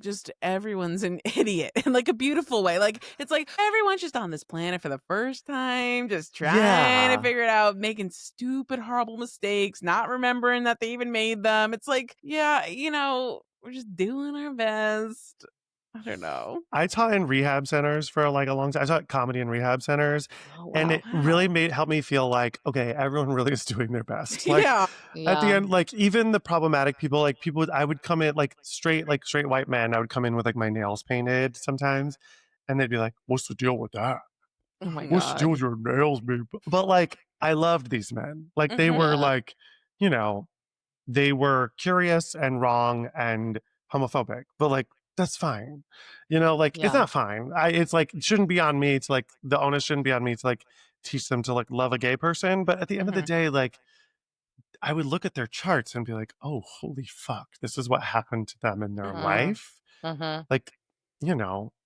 just everyone's an idiot in like a beautiful way. Like it's like everyone's just on this planet for the first time, just trying to figure it out, making stupid, horrible mistakes, not remembering that they even made them. It's like, we're just doing our best. I don't know. I taught in rehab centers for like a long time. I taught comedy in rehab centers. And it really helped me feel like, okay, everyone really is doing their best. Like at the end, like even the problematic people, I would come in like straight white men. I would come in with like my nails painted sometimes. And they'd be like, what's the deal with that? Oh my God. What's the deal with your nails, babe? But like, I loved these men. Like they were like, they were curious and wrong and homophobic, but like, that's fine. It's not fine. It's like, it shouldn't be on me to like, the onus shouldn't be on me to like teach them to like love a gay person. But at the end of the day, like I would look at their charts and be like, oh, holy fuck, this is what happened to them in their life. Like,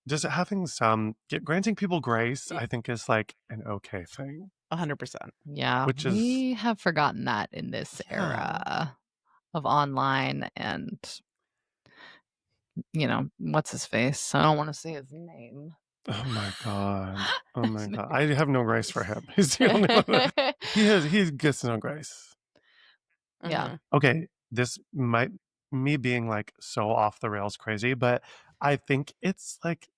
just having granting people grace, I think is like an okay thing. 100%. Yeah. We have forgotten that in this era of online and what's his face? I don't want to say his name. Oh my God. I have no grace for him. He's the only one. He gets no grace. Yeah. Okay. This might me being like so off the rails crazy, but I think it's like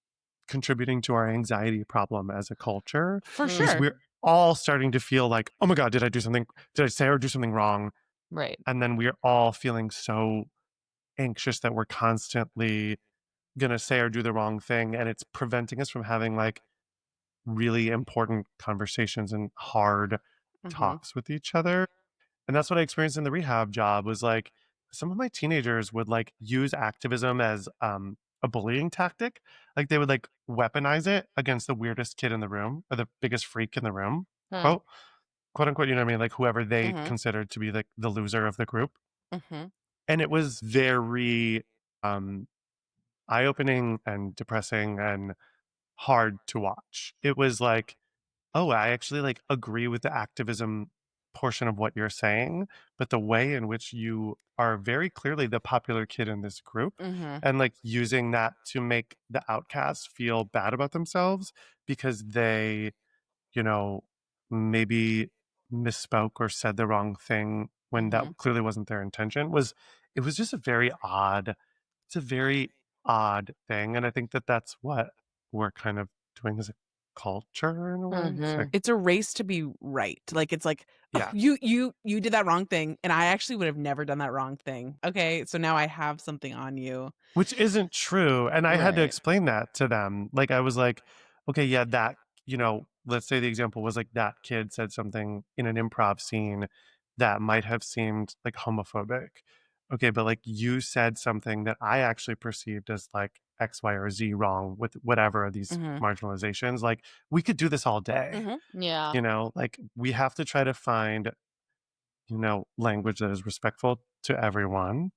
contributing to our anxiety problem as a culture. For sure. We're all starting to feel like, oh my God, did I say or do something wrong? Right. And then we're all feeling so anxious that we're constantly gonna say or do the wrong thing, and it's preventing us from having like really important conversations and hard talks with each other. And that's what I experienced in the rehab job was like some of my teenagers would like use activism as a bullying tactic. Like they would like weaponize it against the weirdest kid in the room or the biggest freak in the room, quote unquote, you know what I mean, like whoever they considered to be like the loser of the group. And it was very eye-opening and depressing and hard to watch. It was like, oh, I actually like agree with the activism portion of what you're saying, but the way in which you are very clearly the popular kid in this group and like using that to make the outcasts feel bad about themselves because they, maybe misspoke or said the wrong thing when that clearly wasn't their intention it was just it's a very odd thing. And I think that that's what we're kind of doing culture in a way. It's like, It's a race to be right. Like, it's like, yeah. you did that wrong thing, and I actually would have never done that wrong thing. Okay, so now I have something on you. Which isn't true. And I had to Right. explain that to them. Like, I was like, okay, yeah, that, let's say the example was like that kid said something in an improv scene that might have seemed like homophobic. Okay, but like you said something that I actually perceived as like X, Y, or Z wrong with whatever of these marginalizations. Like, we could do this all day. Yeah. Like we have to try to find, language that is respectful to everyone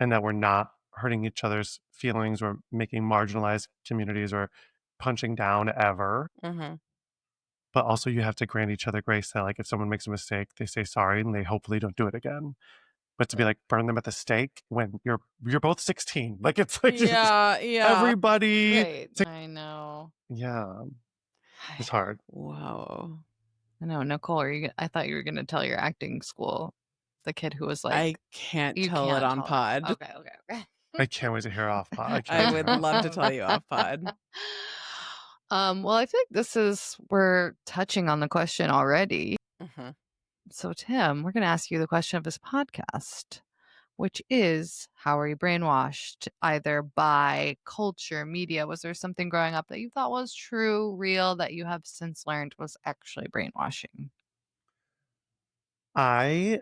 and that we're not hurting each other's feelings or making marginalized communities or punching down ever. But also you have to grant each other grace that like if someone makes a mistake, they say sorry and they hopefully don't do it again. But to be like burn them at the stake when you're both 16. Like it's like everybody. Right. I know. Yeah. It's hard. Whoa. I know, Nicole, I thought you were going to tell your acting school, the kid who was like, I can't tell it on pod. Okay. I can't wait to hear off pod. I would love to tell you off pod. Well, I think we're touching on the question already. So, Tim, we're going to ask you the question of this podcast, which is, how are you brainwashed? Either by culture, media. Was there something growing up that you thought was true, real, that you have since learned was actually brainwashing? I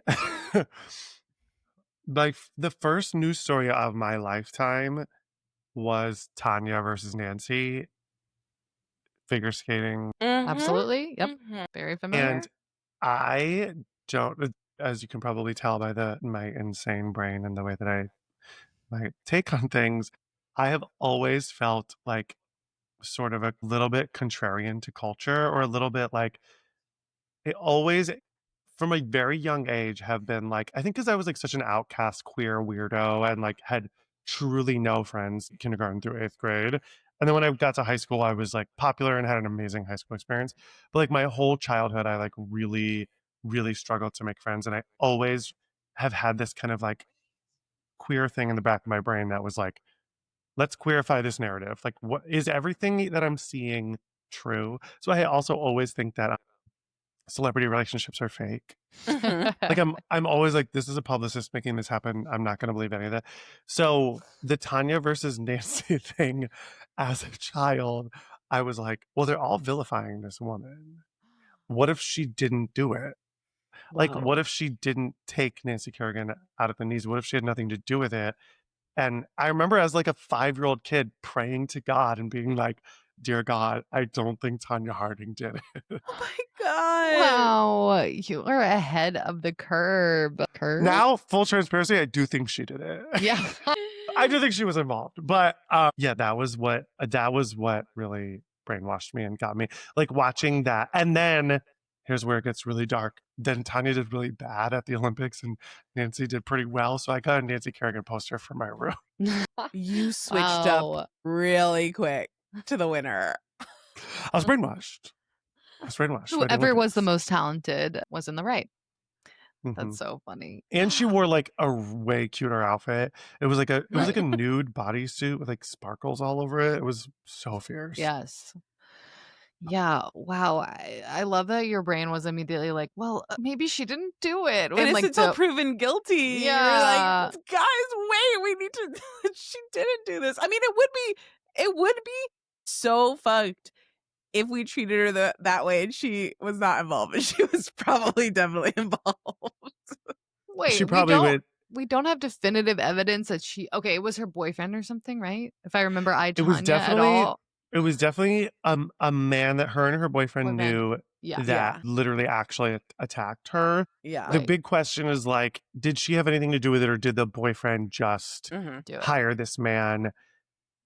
like the first news story of my lifetime was Tonya versus Nancy figure skating. Absolutely. Yep. Very familiar. And I don't, as you can probably tell by my insane brain and the way that my take on things, I have always felt like sort of a little bit contrarian to culture, or a little bit like it always from a very young age have been like, I think because I was like such an outcast queer weirdo and like had truly no friends kindergarten through 8th grade. And then when I got to high school, I was like popular and had an amazing high school experience. But like my whole childhood, I like really, really struggled to make friends. And I always have had this kind of like queer thing in the back of my brain that was like, let's queerify this narrative. Like, what is everything that I'm seeing true? So I also always think that celebrity relationships are fake. Like I'm always like, this is a publicist making this happen. I'm not going to believe any of that. So the Tonya versus Nancy thing, as a child, I was like, well, they're all vilifying this woman. What if she didn't do it? Like, what if she didn't take Nancy Kerrigan out of the knees? What if she had nothing to do with it? And I remember as like a 5-year-old kid praying to God and being like, dear God, I don't think Tonya Harding did it. Oh my God. Wow. You are ahead of the curve. Now, full transparency, I do think she did it. Yeah. I do think she was involved. But yeah, that was what really brainwashed me and got me. Like watching that. And then here's where it gets really dark. Then Tonya did really bad at the Olympics and Nancy did pretty well. So I got a Nancy Kerrigan poster for my room. You switched up really quick to the winner. I was brainwashed. Whoever was the most talented was in the right. Mm-hmm. That's so funny. And she wore like a way cuter outfit. It was like a nude bodysuit with like sparkles all over it. It was so fierce. Yes. Yeah. Wow. I love that your brain was immediately like, well, maybe she didn't do it. When, Innocent till proven guilty. Yeah. You're like, guys, wait, we need to. She didn't do this. I mean, it would be so fucked if we treated her that way and she was not involved, but she was probably definitely involved. Wait, she probably we don't have definitive evidence that it was her boyfriend or something, right? If I remember, it was definitely a man that her and her boyfriend knew that literally actually attacked her. Yeah. The big question is like, did she have anything to do with it, or did the boyfriend just hire this man?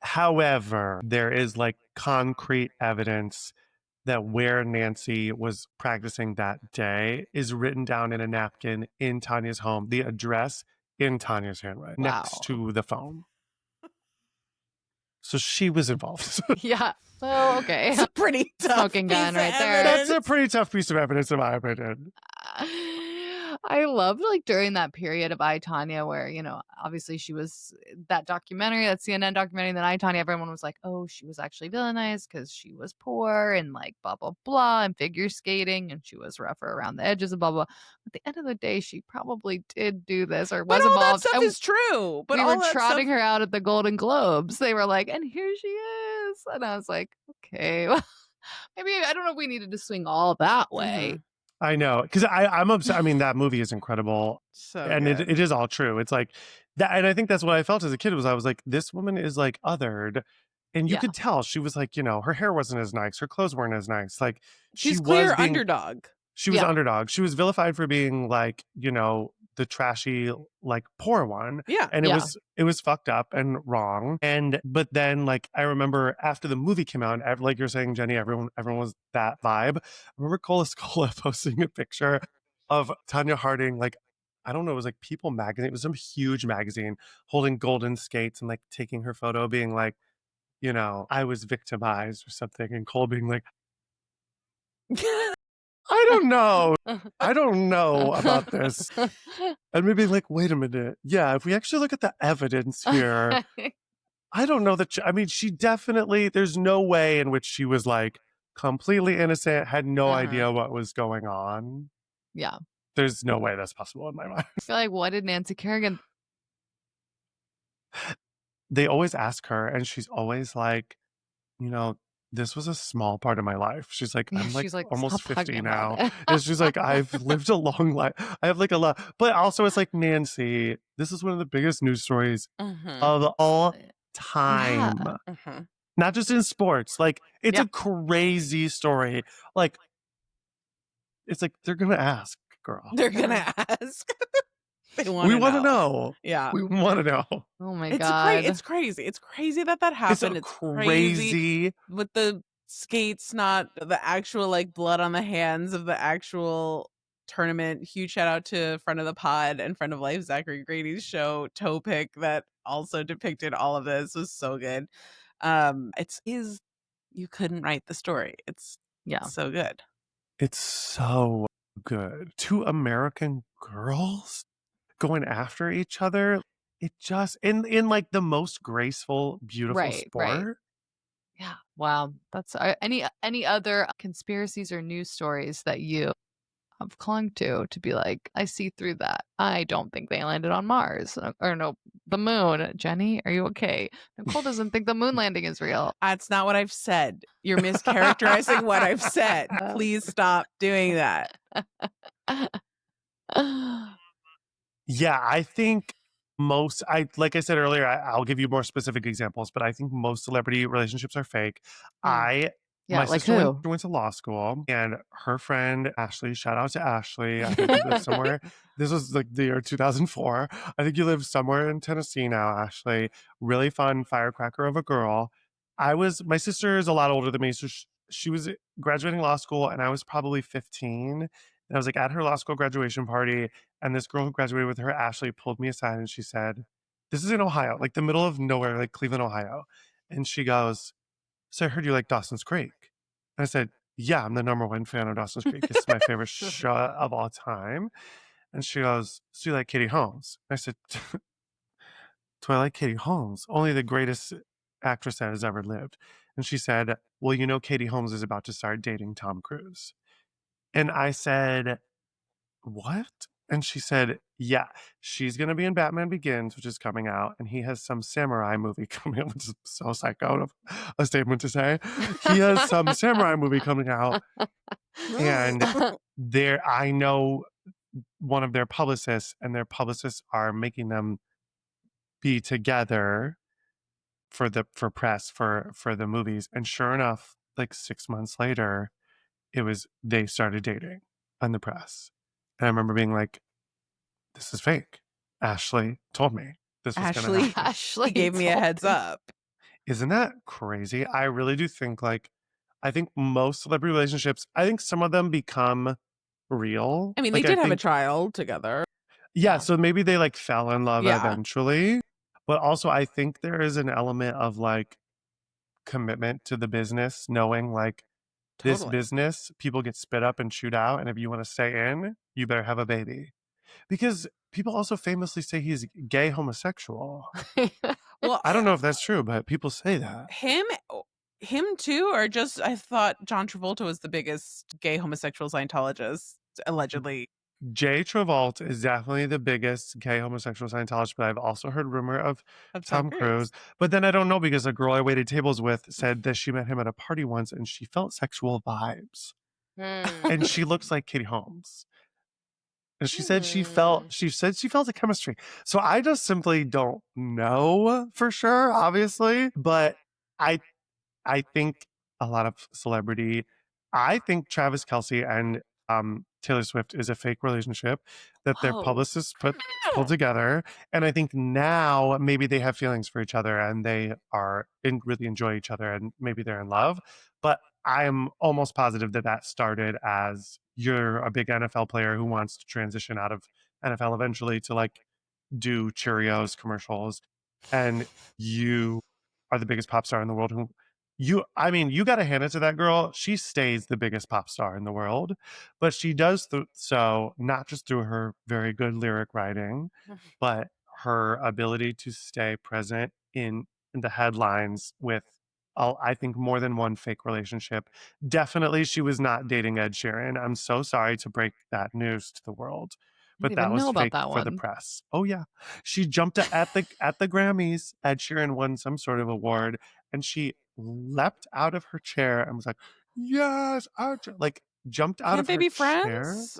However, there is like concrete evidence that where Nancy was practicing that day is written down in a napkin in Tanya's home, the address in Tanya's handwriting next to the phone. So she was involved. Yeah. Oh, okay. It's a pretty tough smoking gun right there. That's a pretty tough piece of evidence in my opinion. I loved, like, during that period of I, Tonya where, obviously she was that documentary, that CNN documentary, and then I, Tonya, everyone was like, "Oh, she was actually villainized because she was poor and, like, blah, blah, blah, and figure skating, and she was rougher around the edges and blah, blah." At the end of the day, she probably did do this or But was all that involved, stuff and is true. But we were all that stuff. trotting her out at the Golden Globes. They were like, "And here she is." And I was like, "Okay, well, maybe I don't know if we needed to swing all that way." I know, because I'm upset. I mean, that movie is incredible, So and good. it is all true. It's like that, and I think that's what I felt as a kid. I was like, this woman is like othered, and you Yeah. could tell she was like, her hair wasn't as nice, her clothes weren't as nice. Like She's she was clear being underdog. She was Yeah. underdog. She was vilified for being like, the trashy, like poor one. Yeah. And Yeah. it was fucked up and wrong. But then like I remember after the movie came out, like you're saying, Jenny, everyone was that vibe. I remember Cola Scola posting a picture of Tonya Harding, like, I don't know, it was like People magazine. It was some huge magazine holding golden skates and like taking her photo, being like, I was victimized or something. And Cole being like, I don't know. I don't know about this. And maybe like, wait a minute. Yeah, if we actually look at the evidence here, I don't know that. I mean, she definitely, there's no way in which she was like completely innocent, had no idea what was going on. Yeah. There's no way that's possible in my mind. I feel like, what did Nancy Kerrigan? They always ask her, and she's always like, this was a small part of my life. She's like, Yeah, I'm like she's like, almost "Stop talking 50 about now. it." And she's like, I've lived a long life. I have like a lot. But also, it's like, Nancy, this is one of the biggest news stories of all time. Yeah. Not just in sports. Like, it's Yeah. a crazy story. Like, it's like, they're going to ask, girl. They're going to ask. They want We to want to know. Yeah. We want to know. Oh my God. It's crazy. It's crazy that happened. It's crazy with the skates, not the actual like blood on the hands of the actual tournament. Huge shout out to friend of the pod and friend of life Zachary Grady's show Toe Pick that also depicted all of this. It was so good. You couldn't write the story. It's so good. It's so good. Two American girls going after each other. It just in like the most graceful, beautiful sport. Right. Yeah. Wow. That's any other conspiracies or news stories that you have clung to be like, I see through that. I don't think they landed on Mars or no, the moon. Jenny, are you okay? Nicole doesn't think the moon landing is real. That's not what I've said. You're mischaracterizing what I've said. Please stop doing that. Yeah, I think like I said earlier, I'll give you more specific examples, but I think most celebrity relationships are fake. My like sister who? went to law school, and her friend Ashley, shout out to Ashley. I think you live somewhere. This was like the year 2004. I think you live somewhere in Tennessee now, Ashley. Really fun firecracker of a girl. My sister is a lot older than me, so she was graduating law school, and I was probably 15. And I was like at her law school graduation party, and this girl who graduated with her, Ashley, pulled me aside and she said, this is in Ohio, like the middle of nowhere, like Cleveland, Ohio. And she goes, so I heard you like Dawson's Creek. And I said, yeah, I'm the #1 fan of Dawson's Creek. It's my favorite show of all time. And she goes, so you like Katie Holmes? I said, do I like Katie Holmes? Only the greatest actress that has ever lived. And she said, well, Katie Holmes is about to start dating Tom Cruise. And I said, what? And she said, yeah, she's going to be in Batman Begins, which is coming out. And he has some samurai movie coming out, which is so psycho of a statement to say. He has some samurai movie coming out. And I know one of their publicists, and their publicists are making them be together for press for the movies. And sure enough, like 6 months later, they started dating on the press. And I remember being like, this is fake. Ashley told me this was going to happen. Ashley gave me a heads up. Isn't that crazy? I really do think I think most celebrity relationships, I think some of them become real. I mean, they did have a child together. Yeah, so maybe they like fell in love eventually. But also I think there is an element of like commitment to the business, knowing like this business, people get spit up and chewed out. And if you want to stay in, you better have a baby. Because people also famously say he's gay homosexual. Well, I don't know if that's true, but people say that. Him too, or just I thought John Travolta was the biggest gay homosexual Scientologist, allegedly. Jay Travolta is definitely the biggest gay homosexual Scientologist, but I've also heard rumor of Tom Cruise. But then I don't know because a girl I waited tables with said that she met him at a party once and she felt sexual vibes. And she looks like Katie Holmes. And she said she felt the chemistry. So I just simply don't know for sure, obviously. But I think a lot of I think Travis Kelce and Taylor Swift is a fake relationship that their publicists pulled together. And I think now maybe they have feelings for each other and they really enjoy each other and maybe they're in love. But I'm almost positive that started as you're a big NFL player who wants to transition out of NFL eventually to like do Cheerios commercials, and you are the biggest pop star in the world. You got to hand it to that girl. She stays the biggest pop star in the world, but she does so not just through her very good lyric writing, but her ability to stay present in the headlines with, I think, more than one fake relationship. Definitely, she was not dating Ed Sheeran. I'm so sorry to break that news to the world, but that was fake for the press. Oh yeah, she jumped at the Grammys. Ed Sheeran won some sort of award, and she leapt out of her chair and was like, "Yes!" Like jumped out of her be chair. Friends?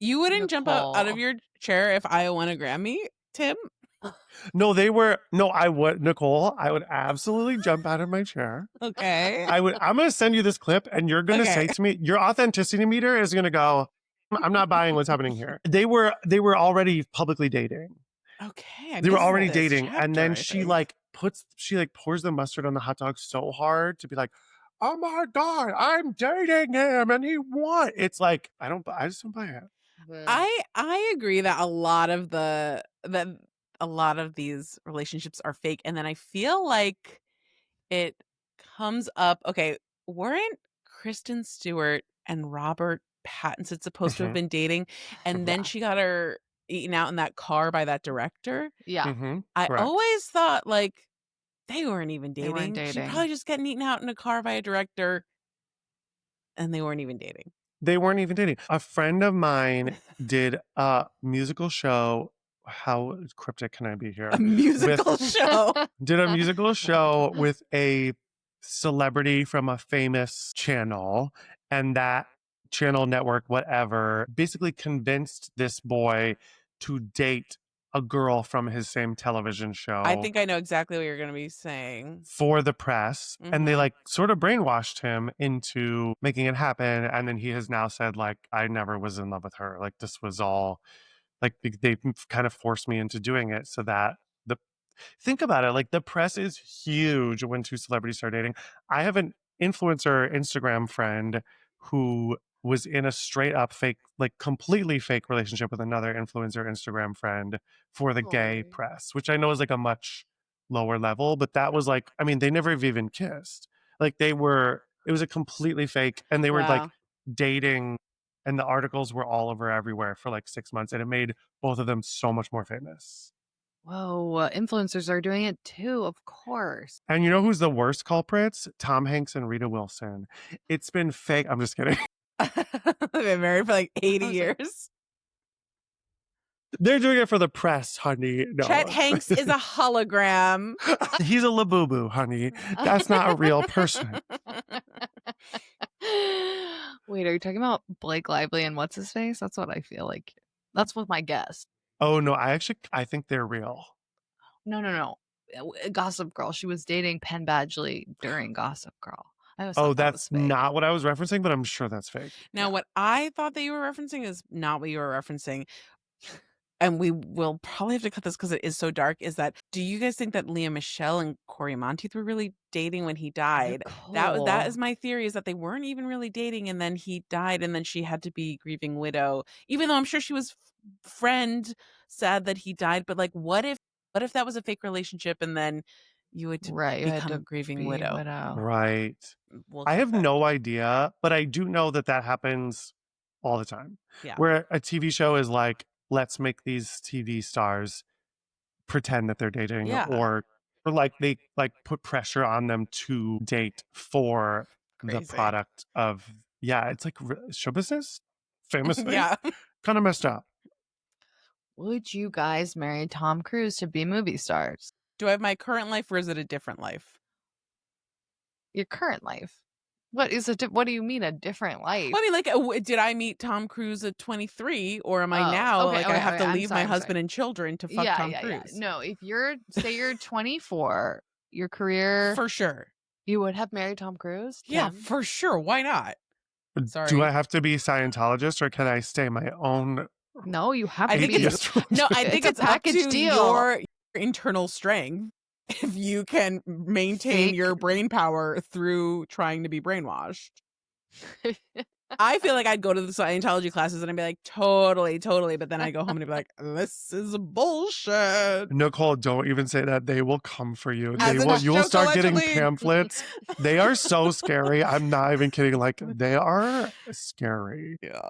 You wouldn't jump out of your chair if I won a Grammy, Tim? No, I would, Nicole. I would absolutely jump out of my chair. Okay. I'm going to send you this clip, and you're going to say to me, your authenticity meter is going to go, I'm not buying what's happening here. They were already publicly dating. Okay. They were already dating. And then she pours the mustard on the hot dog so hard to be like, oh my God, I'm dating him and he won. It's like, I just don't buy it. I agree that a lot of these relationships are fake, and then I feel like it comes up. Okay, weren't Kristen Stewart and Robert Pattinson supposed to have been dating, and then she got her eaten out in that car by that director? Yeah, I always thought like they weren't even dating. They weren't She dating. probably just getting eaten out in a car by a director, and they weren't even dating. They weren't even dating. A friend of mine did a musical show. How cryptic can I be here? A musical show. Did a musical show with a celebrity from a famous channel, and that channel network, whatever, basically convinced this boy to date a girl from his same television show. I think I know exactly what you're going to be saying. For the press. And they like sort of brainwashed him into making it happen. And then he has now said, like, I never was in love with her. Like, this was all like they kind of forced me into doing it so that think about it. Like, the press is huge when two celebrities start dating. I have an influencer Instagram friend who was in a straight up fake, like completely fake relationship with another influencer Instagram friend for the gay press, which I know is like a much lower level, but that was like, I mean, they never have even kissed. Like it was a completely fake, and they were like dating, and the articles were all over everywhere for like 6 months, and it made both of them so much more famous. Whoa, influencers are doing it too, of course. And you know who's the worst culprits? Tom Hanks and Rita Wilson. It's been fake. I'm just kidding. They've been married for like 80 years. They're doing it for the press, honey. No. Chet Hanks is a hologram. He's a Labubu, honey. That's not a real person. Wait, are you talking about Blake Lively and what's his face? That's what I feel like. That's what my guess. Oh no, I think they're real. No. Gossip Girl. She was dating Penn Badgley during Gossip Girl. That's not what I was referencing, but I'm sure that's fake. Now, what I thought that you were referencing is not what you were referencing. And we will probably have to cut this because it is so dark, is that, do you guys think that Leah Michele and Corey Monteith were really dating when he died? That is my theory, is that they weren't even really dating, and then he died, and then she had to be grieving widow, even though I'm sure she was sad that he died. But like, what if that was a fake relationship, and then you would become a grieving widow? Right. I have no idea, but I do know that happens all the time. Yeah. Where a TV show is like, let's make these TV stars pretend that they're dating, Yeah. or like they like put pressure on them to date for the Crazy. product of, it's like show business, famously. Yeah. Kind of messed up. Would you guys marry Tom Cruise to be movie stars? Do I have my current life or is it a different life? Your current life. What is it? What do you mean a different life? Well, I mean, like, did I meet Tom Cruise at 23, or am I now I have to leave my husband and children to fuck Tom Cruise? No, if say you're 24, your career for sure, you would have married Tom Cruise. Tim? Yeah, for sure. Why not? Sorry. Do I have to be Scientologist, or can I stay my own? No, you have to be. I think it's a package deal. Your internal strength. If you can maintain your brain power through trying to be brainwashed. I feel like I'd go to the Scientology classes and I'd be like, totally. But then I go home and I'd be like, this is bullshit. Nicole, don't even say that. They will come for you. You will start allegedly. getting pamphlets. They are so scary. I'm not even kidding. Like, they are scary. Yeah.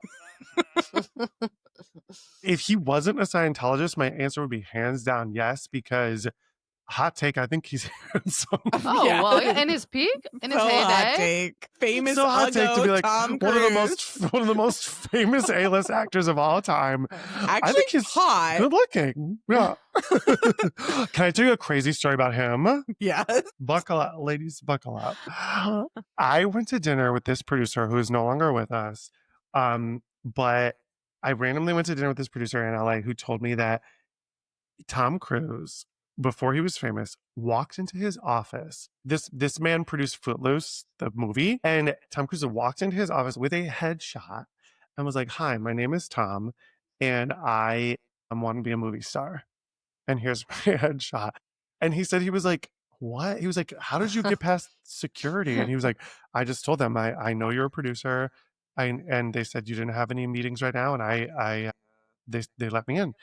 If he wasn't a Scientologist, my answer would be hands down yes, because hot take, I think he's handsome. Oh, yeah. Well, in his peak, in his heyday. Hot take. Famous so hot take to be like Tom one of the most famous A-list actors of all time. Actually, I think he's hot. Good looking. Yeah. Can I tell you a crazy story about him? Yes. Buckle up, ladies, buckle up. I went to dinner with this producer who is no longer with us. But I randomly went to dinner with this producer in LA who told me that Tom Cruise, before he was famous, walked into his office. This man produced Footloose, the movie, and Tom Cruise walked into his office with a headshot and was like, "Hi, my name is Tom, and I want to be a movie star. And here's my headshot." And he said he was like, "What?" He was like, "How did you get past security?" And he was like, "I just told them I know you're a producer, and they said you didn't have any meetings right now, and they let me in."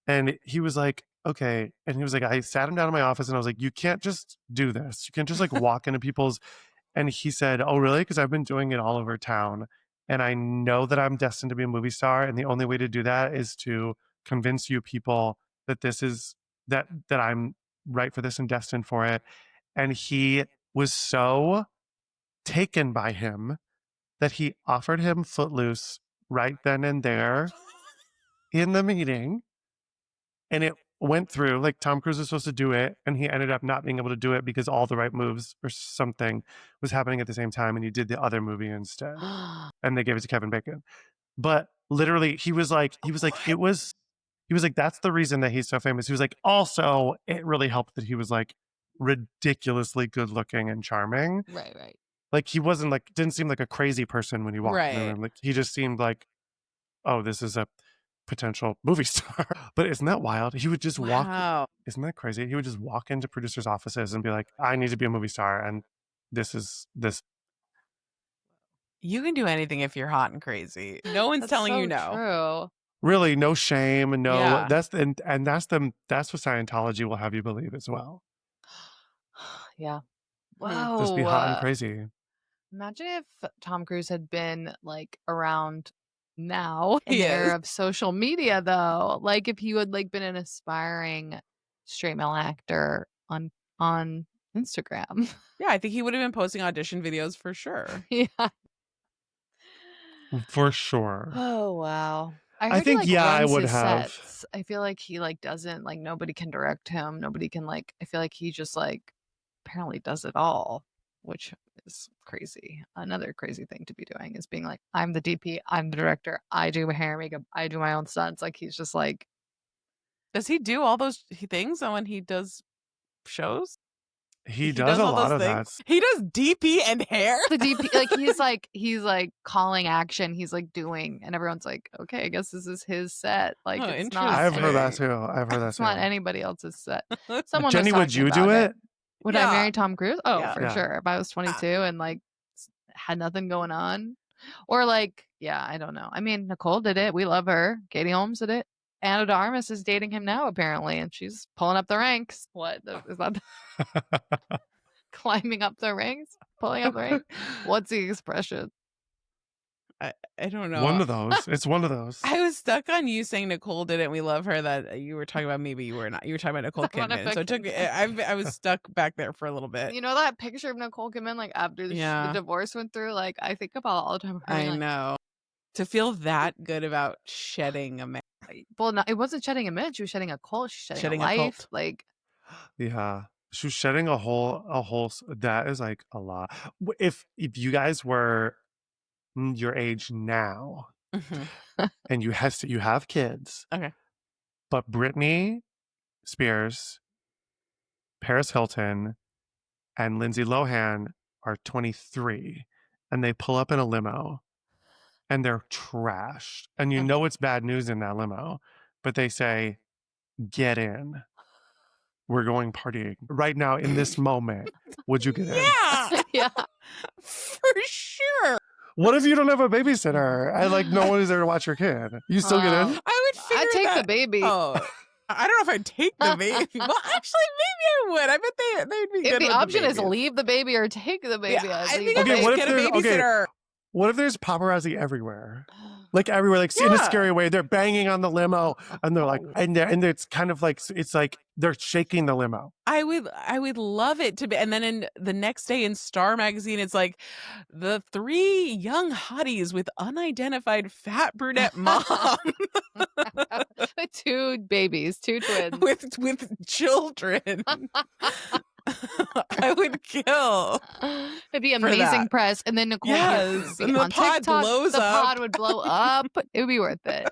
And he was like, "Okay." And he was like, I sat him down in my office and I was like, "You can't just do this. You can't just like walk into people's." And he said, "Oh, really? Because I've been doing it all over town. And I know that I'm destined to be a movie star. And the only way to do that is to convince you people that that I'm right for this and destined for it." And he was so taken by him that he offered him Footloose right then and there in the meeting. And it went through. Like, Tom Cruise was supposed to do it, and he ended up not being able to do it because all the right moves or something was happening at the same time, and he did the other movie instead. And they gave it to Kevin Bacon. But literally, he was like, that's the reason that he's so famous. He was like, also, it really helped that he was like ridiculously good looking and charming. Right. Like, he wasn't like, didn't seem like a crazy person when he walked in the room. Like, he just seemed like, oh, this is a potential movie star. But isn't that wild? He would just walk. Isn't that crazy? He would just walk into producers' offices and be like, "I need to be a movie star, and this is this." You can do anything if you're hot and crazy. No one's telling you no. True. Really, no shame, no. Yeah. That's what Scientology will have you believe as well. Yeah. Whoa. Just be hot and crazy. Imagine if Tom Cruise had been like around now in the era of social media, though. Like, if he would like been an aspiring straight male actor on Instagram. Yeah, I think he would have been posting audition videos for sure. Yeah. For sure. Oh, wow. I think I would have. Sets. I feel like he like doesn't like, nobody can direct him. Nobody can like, I feel like he just like apparently does it all, which is crazy. Another crazy thing to be doing is being like, I'm the DP, I'm the director, I do my hair and makeup, I do my own stunts. Like, he's just like, does he do all those things when he does shows? He does a lot of that. He does DP and hair. The DP, like he's like calling action. He's like doing, and everyone's like, okay, I guess this is his set. Like, it's not. I've heard that too. It's not anybody else's set. Someone Jenny, would you do it? Would I marry Tom Cruise? Oh, Yeah. for sure. If I was 22 and like had nothing going on, or like, yeah, I don't know. I mean, Nicole did it. We love her. Katie Holmes did it. Anna de Armas is dating him now, apparently, and she's pulling up the ranks. What is that? Climbing up the ranks, pulling up the ranks. What's the expression? I don't know. One of those. It's one of those. I was stuck on you saying Nicole did it. And we love her. That you were talking about me, but you were not. You were talking about Nicole Kidman. So it took me. I was stuck back there for a little bit. You know that picture of Nicole Kidman, like after the divorce went through. Like I think about it all the time. I know. To feel that good about shedding a man. Well, no, it wasn't shedding a man. She was shedding a cult. She's shedding a life. Cult. Like, yeah, she was shedding a whole. That is like a lot. If you guys were your age now, and you have kids, okay, but Britney Spears, Paris Hilton, and Lindsay Lohan are 23, and they pull up in a limo. And they're trashed. And you know it's bad news in that limo. But they say, get in. We're going partying. Right now, in this moment, would you get in? Yeah. For sure. What if you don't have a babysitter? And no one is there to watch your kid. You still get in? I'd take the baby. Oh. I don't know if I'd take the baby. Well, actually, maybe I would. I bet they'd be good. If the option is leave the baby or take the baby, I think I'd get a babysitter. What if there's paparazzi everywhere? Everywhere, in a scary way. They're banging on the limo, and they're and it's kind of it's like they're shaking the limo. I would love it to be. And then in the next day in Star magazine, it's like the 3 young hotties with unidentified fat brunette mom. 2 babies, 2 twins with children. I would kill. It'd be amazing press, and then Nicole and the pod TikTok, blows up. The pod would blow up. It would be worth it.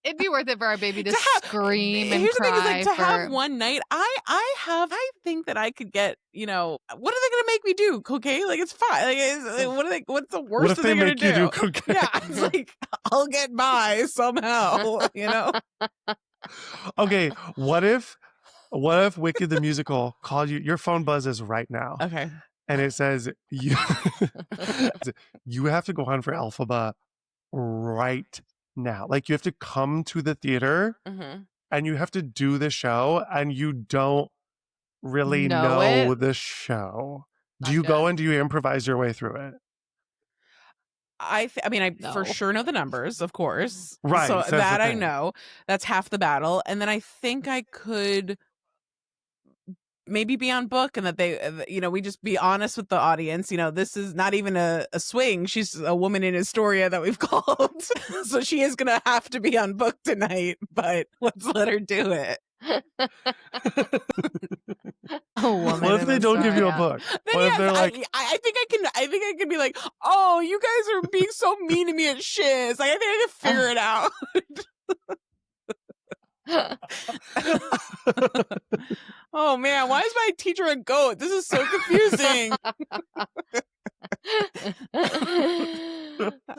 It'd be worth it for our baby to scream and here's cry. The thing is, to have one night, I think that I could get, what are they going to make me do? Cocaine? it's fine. What's the worst what if they going to make you do cocaine? Yeah, it's I'll get by somehow, Okay, what if Wicked the Musical called you? Your phone buzzes right now. Okay. And it says you have to go on for Elphaba right now. You have to come to the theater and you have to do the show, and you don't really know the show. Do you go and do you improvise your way through it? I for sure know the numbers, of course. Right. So that I know. That's half the battle. And then I think I could maybe be on book, and that they, we just be honest with the audience. This is not even a swing. She's a woman in Astoria that we've called. So she is going to have to be on book tonight, but let's let her do it. What if they don't give you a book? What if they're I think I can be like, oh, you guys are being so mean to me at Shiz. I think I can figure it out. Oh man, why is my teacher a goat? This is so confusing.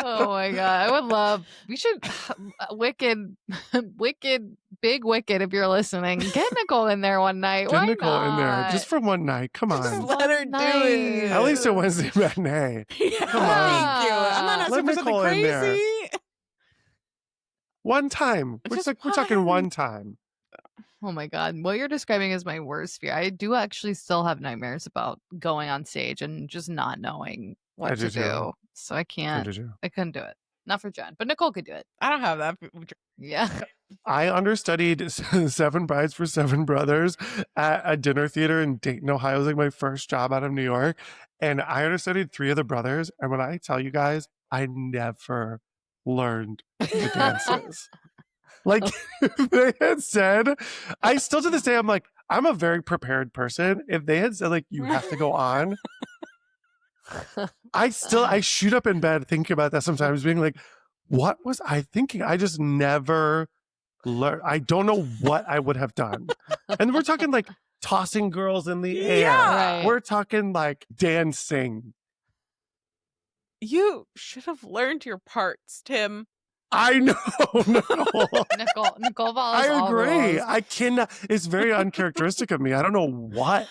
Oh my god, we should Wicked, big Wicked, if you're listening, get Nicole in there one night. Get Nicole in there just for one night. Come on, just let her do it. At least a Wednesday matinee. Come on, thank you. I'm not asking for something crazy. One time, we're talking one time. Oh my god, what you're describing is my worst fear. I do actually still have nightmares about going on stage and just not knowing what to do. So I couldn't do it. Not for Jen, but Nicole could do it. I don't have that. Yeah. I understudied 7 Brides for 7 Brothers at a dinner theater in Dayton, Ohio. It was my first job out of New York. And I understudied 3 of the brothers. And when I tell you guys, I never learned the dances. They had said, I still to this day, I'm a very prepared person. If they had said you have to go on, I shoot up in bed thinking about that sometimes, being what was I thinking? I just never learned. I don't know what I would have done. And we're talking tossing girls in the air. Right. We're talking dancing. You should have learned your parts, Tim. I know. No. Nicole follows I agree. all I cannot. It's very uncharacteristic of me. I don't know what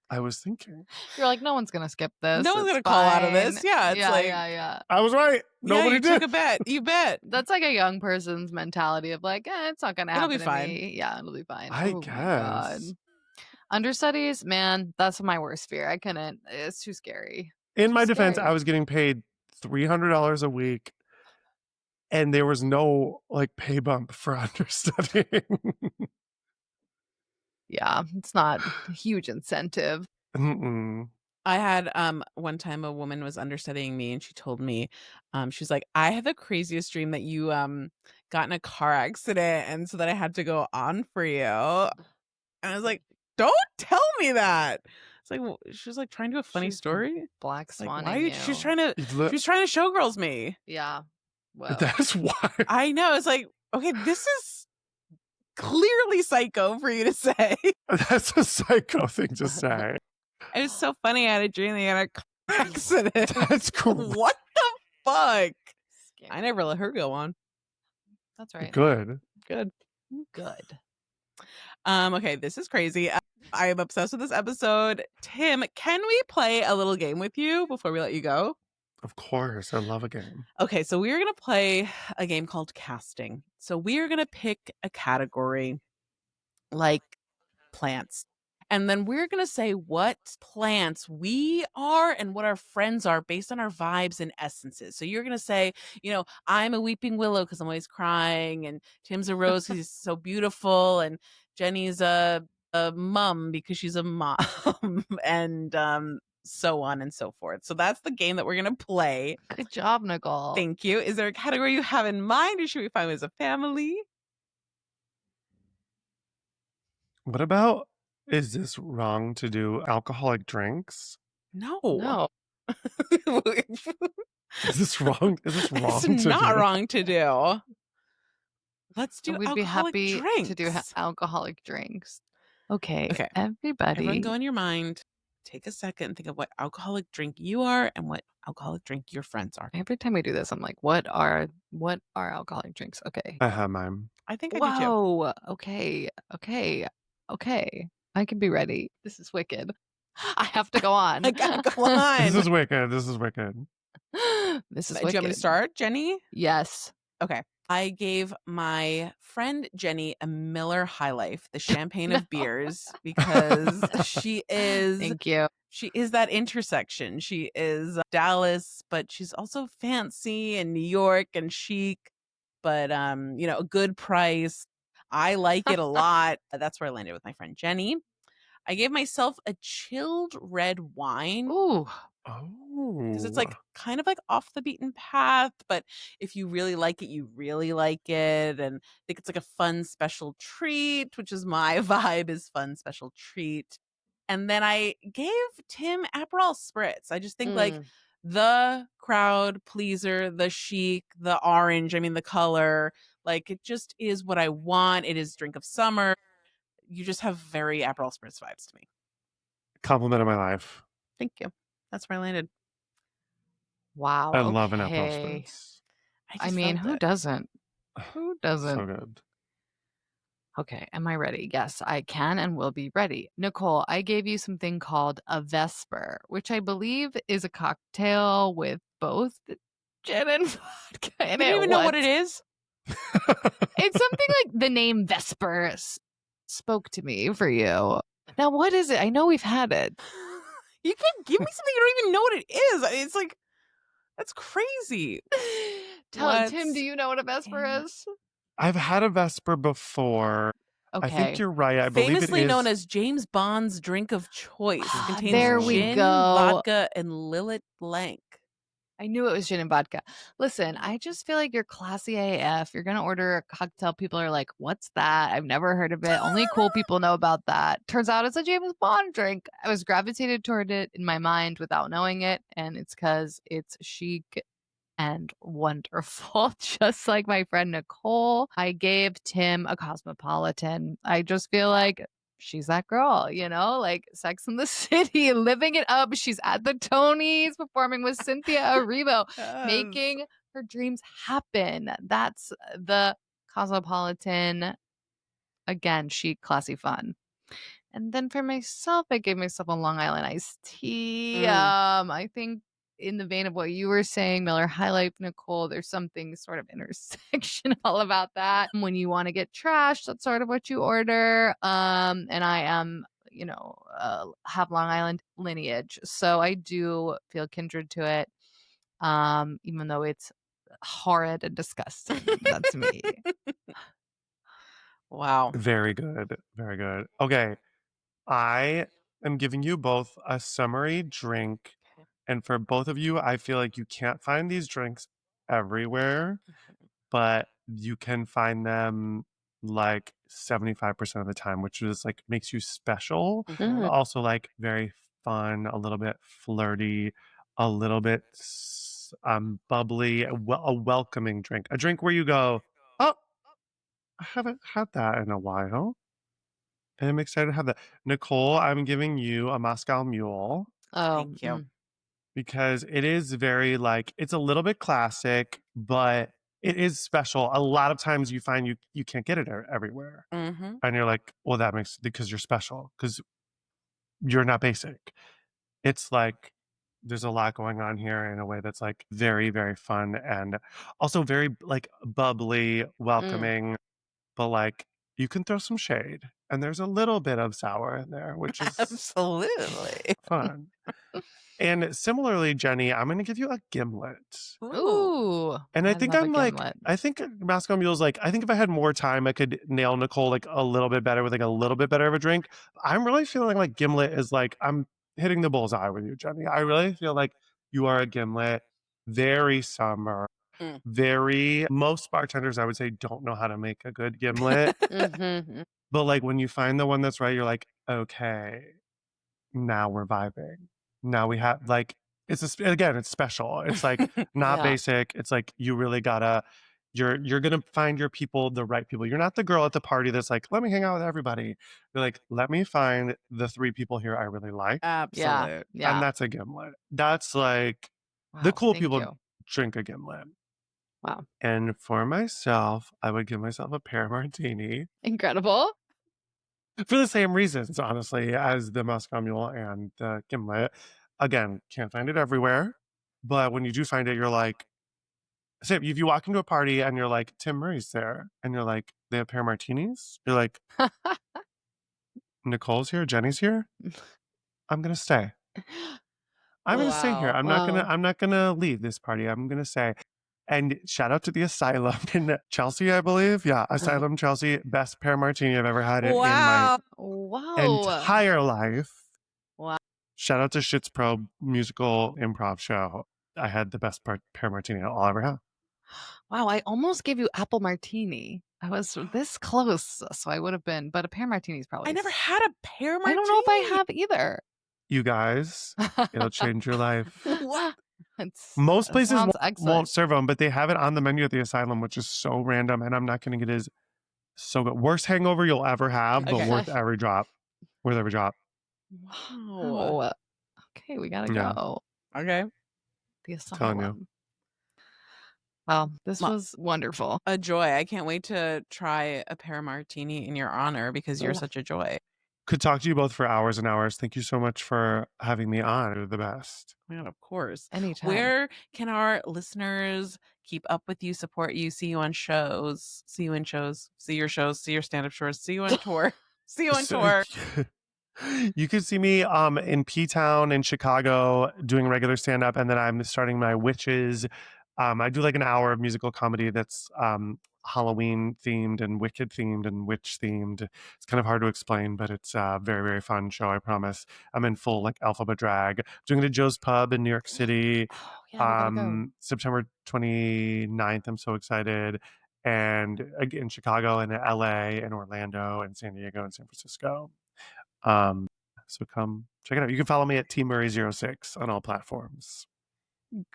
I was thinking. You're no one's gonna skip this. No one's gonna call out of this. Yeah, it's yeah. I was right. Nobody did. Took a bet. You bet. That's a young person's mentality of it's not gonna happen. It'll be fine. To me. Yeah, it'll be fine. I guess. Understudies, man, that's my worst fear. I couldn't. It's too scary. In my defense, I was getting paid $300 a week. And there was no like pay bump for understudying. Yeah, it's not a huge incentive. Mm-mm. I had one time a woman was understudying me and she told me, she's like, I had the craziest dream that you got in a car accident and so that I had to go on for you. And I was like, don't tell me that. It's like, well, she was like trying to do a funny story. Black It's like, swanning why? you. She was trying to showgirls me. Yeah. Well, That's why. I know. It's like, okay, this is clearly psycho for you to say. That's a psycho thing to say. It was so funny. I had a dream that I had a car accident. That's cool. What the fuck? I never let her go on. That's right. Good. Okay, this is crazy. I am obsessed with this episode. Tim, can we play a little game with you before we let you go? Of course. I love a game. Okay, so we're going to play a game called casting. So we're going to pick a category like plants. And then we're going to say what plants we are and what our friends are based on our vibes and essences. So you're going to say, I'm a weeping willow because I'm always crying. And Tim's a rose because he's so beautiful. And Jenny's a mum because she's a mom. And so on and so forth. So that's the game that we're going to play. Good job, Nicole. Thank you. Is there a category you have in mind or should we find as a family? What about, is this wrong to do alcoholic drinks? No. Is this wrong? Is this wrong? It's not wrong to do. Let's do We'd be happy to do alcoholic drinks. Okay, everybody. Everyone go in your mind. Take a second and think of what alcoholic drink you are and what alcoholic drink your friends are. Every time we do this, I'm like, what are alcoholic drinks? Okay. I have mine. I think I do too. Whoa. Okay. I can be ready. This is wicked. I have to go on. I gotta go on. This is wicked. This is wicked. Do you want me to start, Jenny? Yes. Okay. I gave my friend Jenny a Miller High Life, the champagne of beers, because she is. Thank you. She is that intersection. She is Dallas, but she's also fancy and New York and chic, but a good price. I like it a lot. That's where I landed with my friend Jenny. I gave myself a chilled red wine. Ooh. Because it's like kind of like off the beaten path, but if you really like it, you really like it. And I think it's like a fun special treat, which is my vibe, is fun special treat. And then I gave Tim Aperol Spritz. I just think like the crowd pleaser, the chic, the orange, I mean the color, like it just is what I want. It is drink of summer. You just have very Aperol Spritz vibes to me. Compliment of my life. Thank you. That's where I landed. Wow. I love an Aperol Spritz. I mean, who doesn't? Who doesn't? So good. Okay, am I ready? Yes, I can and will be ready. Nicole, I gave you something called a Vesper, which I believe is a cocktail with both gin and vodka in it. I don't even know what it is. It's something like the name Vesper spoke to me for you. Now, what is it? I know we've had it. You can give me something you don't even know what it is. It's like, that's crazy. Tim, do you know what a Vesper is? I've had a Vesper before. Okay. I think you're right. I believe famously it is known as James Bond's drink of choice. It contains there we gin, go. vodka, and Lillet Blanc. I knew it was gin and vodka. Listen, I just feel like you're classy AF. You're going to order a cocktail. People are like, what's that? I've never heard of it. Only cool people know about that. Turns out it's a James Bond drink. I was gravitated toward it in my mind without knowing it. And it's because it's chic and wonderful. Just like my friend Nicole, I gave Tim a Cosmopolitan. I just feel like she's that girl, like Sex in the City, living it up. She's at the Tonys performing with Cynthia Erivo, making her dreams happen. That's the Cosmopolitan. Again, chic, classy, fun. And then for myself, I gave myself a Long Island iced tea. I think in the vein of what you were saying, Miller High Life, Nicole, there's something sort of intersectional about that. When you want to get trashed, that's sort of what you order. And I am, have Long Island lineage, so I do feel kindred to it. even though it's horrid and disgusting. That's me. Wow. Very good. Very good. Okay. I am giving you both a summary drink. Okay. And for both of you, I feel like you can't find these drinks everywhere, but you can find them like 75% of the time, which is like makes you special, but also like very fun, a little bit flirty, a little bit bubbly, a welcoming drink. A drink where you go, oh, I haven't had that in a while. And I'm excited to have that. Nicole, I'm giving you a Moscow Mule. Oh, Thank you. Because it is very like, it's a little bit classic, but it is special. A lot of times you find you can't get it everywhere. Mm-hmm. And you're like, well, that makes, because you're special, because you're not basic. It's like, there's a lot going on here in a way that's like very, very fun and also very like bubbly, welcoming, but like you can throw some shade and there's a little bit of sour in there, which is Absolutely. fun. And similarly, Jenny, I'm going to give you a gimlet. Ooh. And I think love a I'm like, gimlet. I think Moscow Mule's like, I think if I had more time, I could nail Nicole like a little bit better with like a little bit better of a drink. I'm really feeling like gimlet is like, I'm hitting the bullseye with you, Jenny. I really feel like you are a gimlet. Very summer. Very, most bartenders, I would say, don't know how to make a good gimlet. But like when you find the one that's right, you're like, okay, now we're vibing. Now we have like, again, it's special. It's like not basic. It's like you really gotta, you're gonna find your people, the right people. You're not the girl at the party that's like, let me hang out with everybody. You're like, let me find the 3 people here I really like. Absolute. Yeah. And that's a gimlet. That's like the cool people drink a gimlet. Wow. And for myself, I would give myself a pear martini. Incredible. For the same reasons, honestly, as the Moscow Mule and the gimlet. Again, can't find it everywhere. But when you do find it, you're like, say if you walk into a party and you're like, Tim Murray's there, and you're like, they have pear martinis? You're like, Nicole's here, Jenny's here. I'm gonna stay. I'm gonna stay here. I'm not gonna leave this party. I'm gonna stay. And shout out to the Asylum in Chelsea, I believe. Yeah, Asylum Chelsea, best pear martini I've ever had in my entire life. Wow. Shout out to Schitt's Pro musical improv show. I had the best pear martini I'll ever have. Wow, I almost gave you apple martini. I was this close, so I would have been, but a pear martini is probably. I never had a pear martini. I don't know if I have either. You guys, it'll change your life. What? Most places won't serve them, but they have it on the menu at the Asylum, which is so random, and I'm not kidding. It is so good. Worst hangover you'll ever have, but worth every drop. Worth every drop. Wow. Okay, we gotta go. Okay. The Asylum. Well, this was wonderful. A joy. I can't wait to try a pear martini in your honor because you're such a joy. Could talk to you both for hours and hours. Thank you so much for having me on. You're the best. Man, of course. Anytime. Where can our listeners keep up with you, support you, see you on shows, see you in shows, see your shows, see your stand-up shows, see you on tour, see you on tour? You can see me in P-Town in Chicago doing regular stand-up, and then I'm starting my Witches. I do like an hour of musical comedy that's Halloween themed and Wicked themed and witch themed. It's kind of hard to explain, but it's a very, very fun show, I promise. I'm in full like alphabet drag. Doing it at Joe's Pub in New York City. September 29th. I'm so excited. And in Chicago and LA and Orlando and San Diego and San Francisco. So come check it out. You can follow me at TMurray06 on all platforms.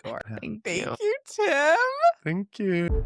Thank you, Tim. Thank you.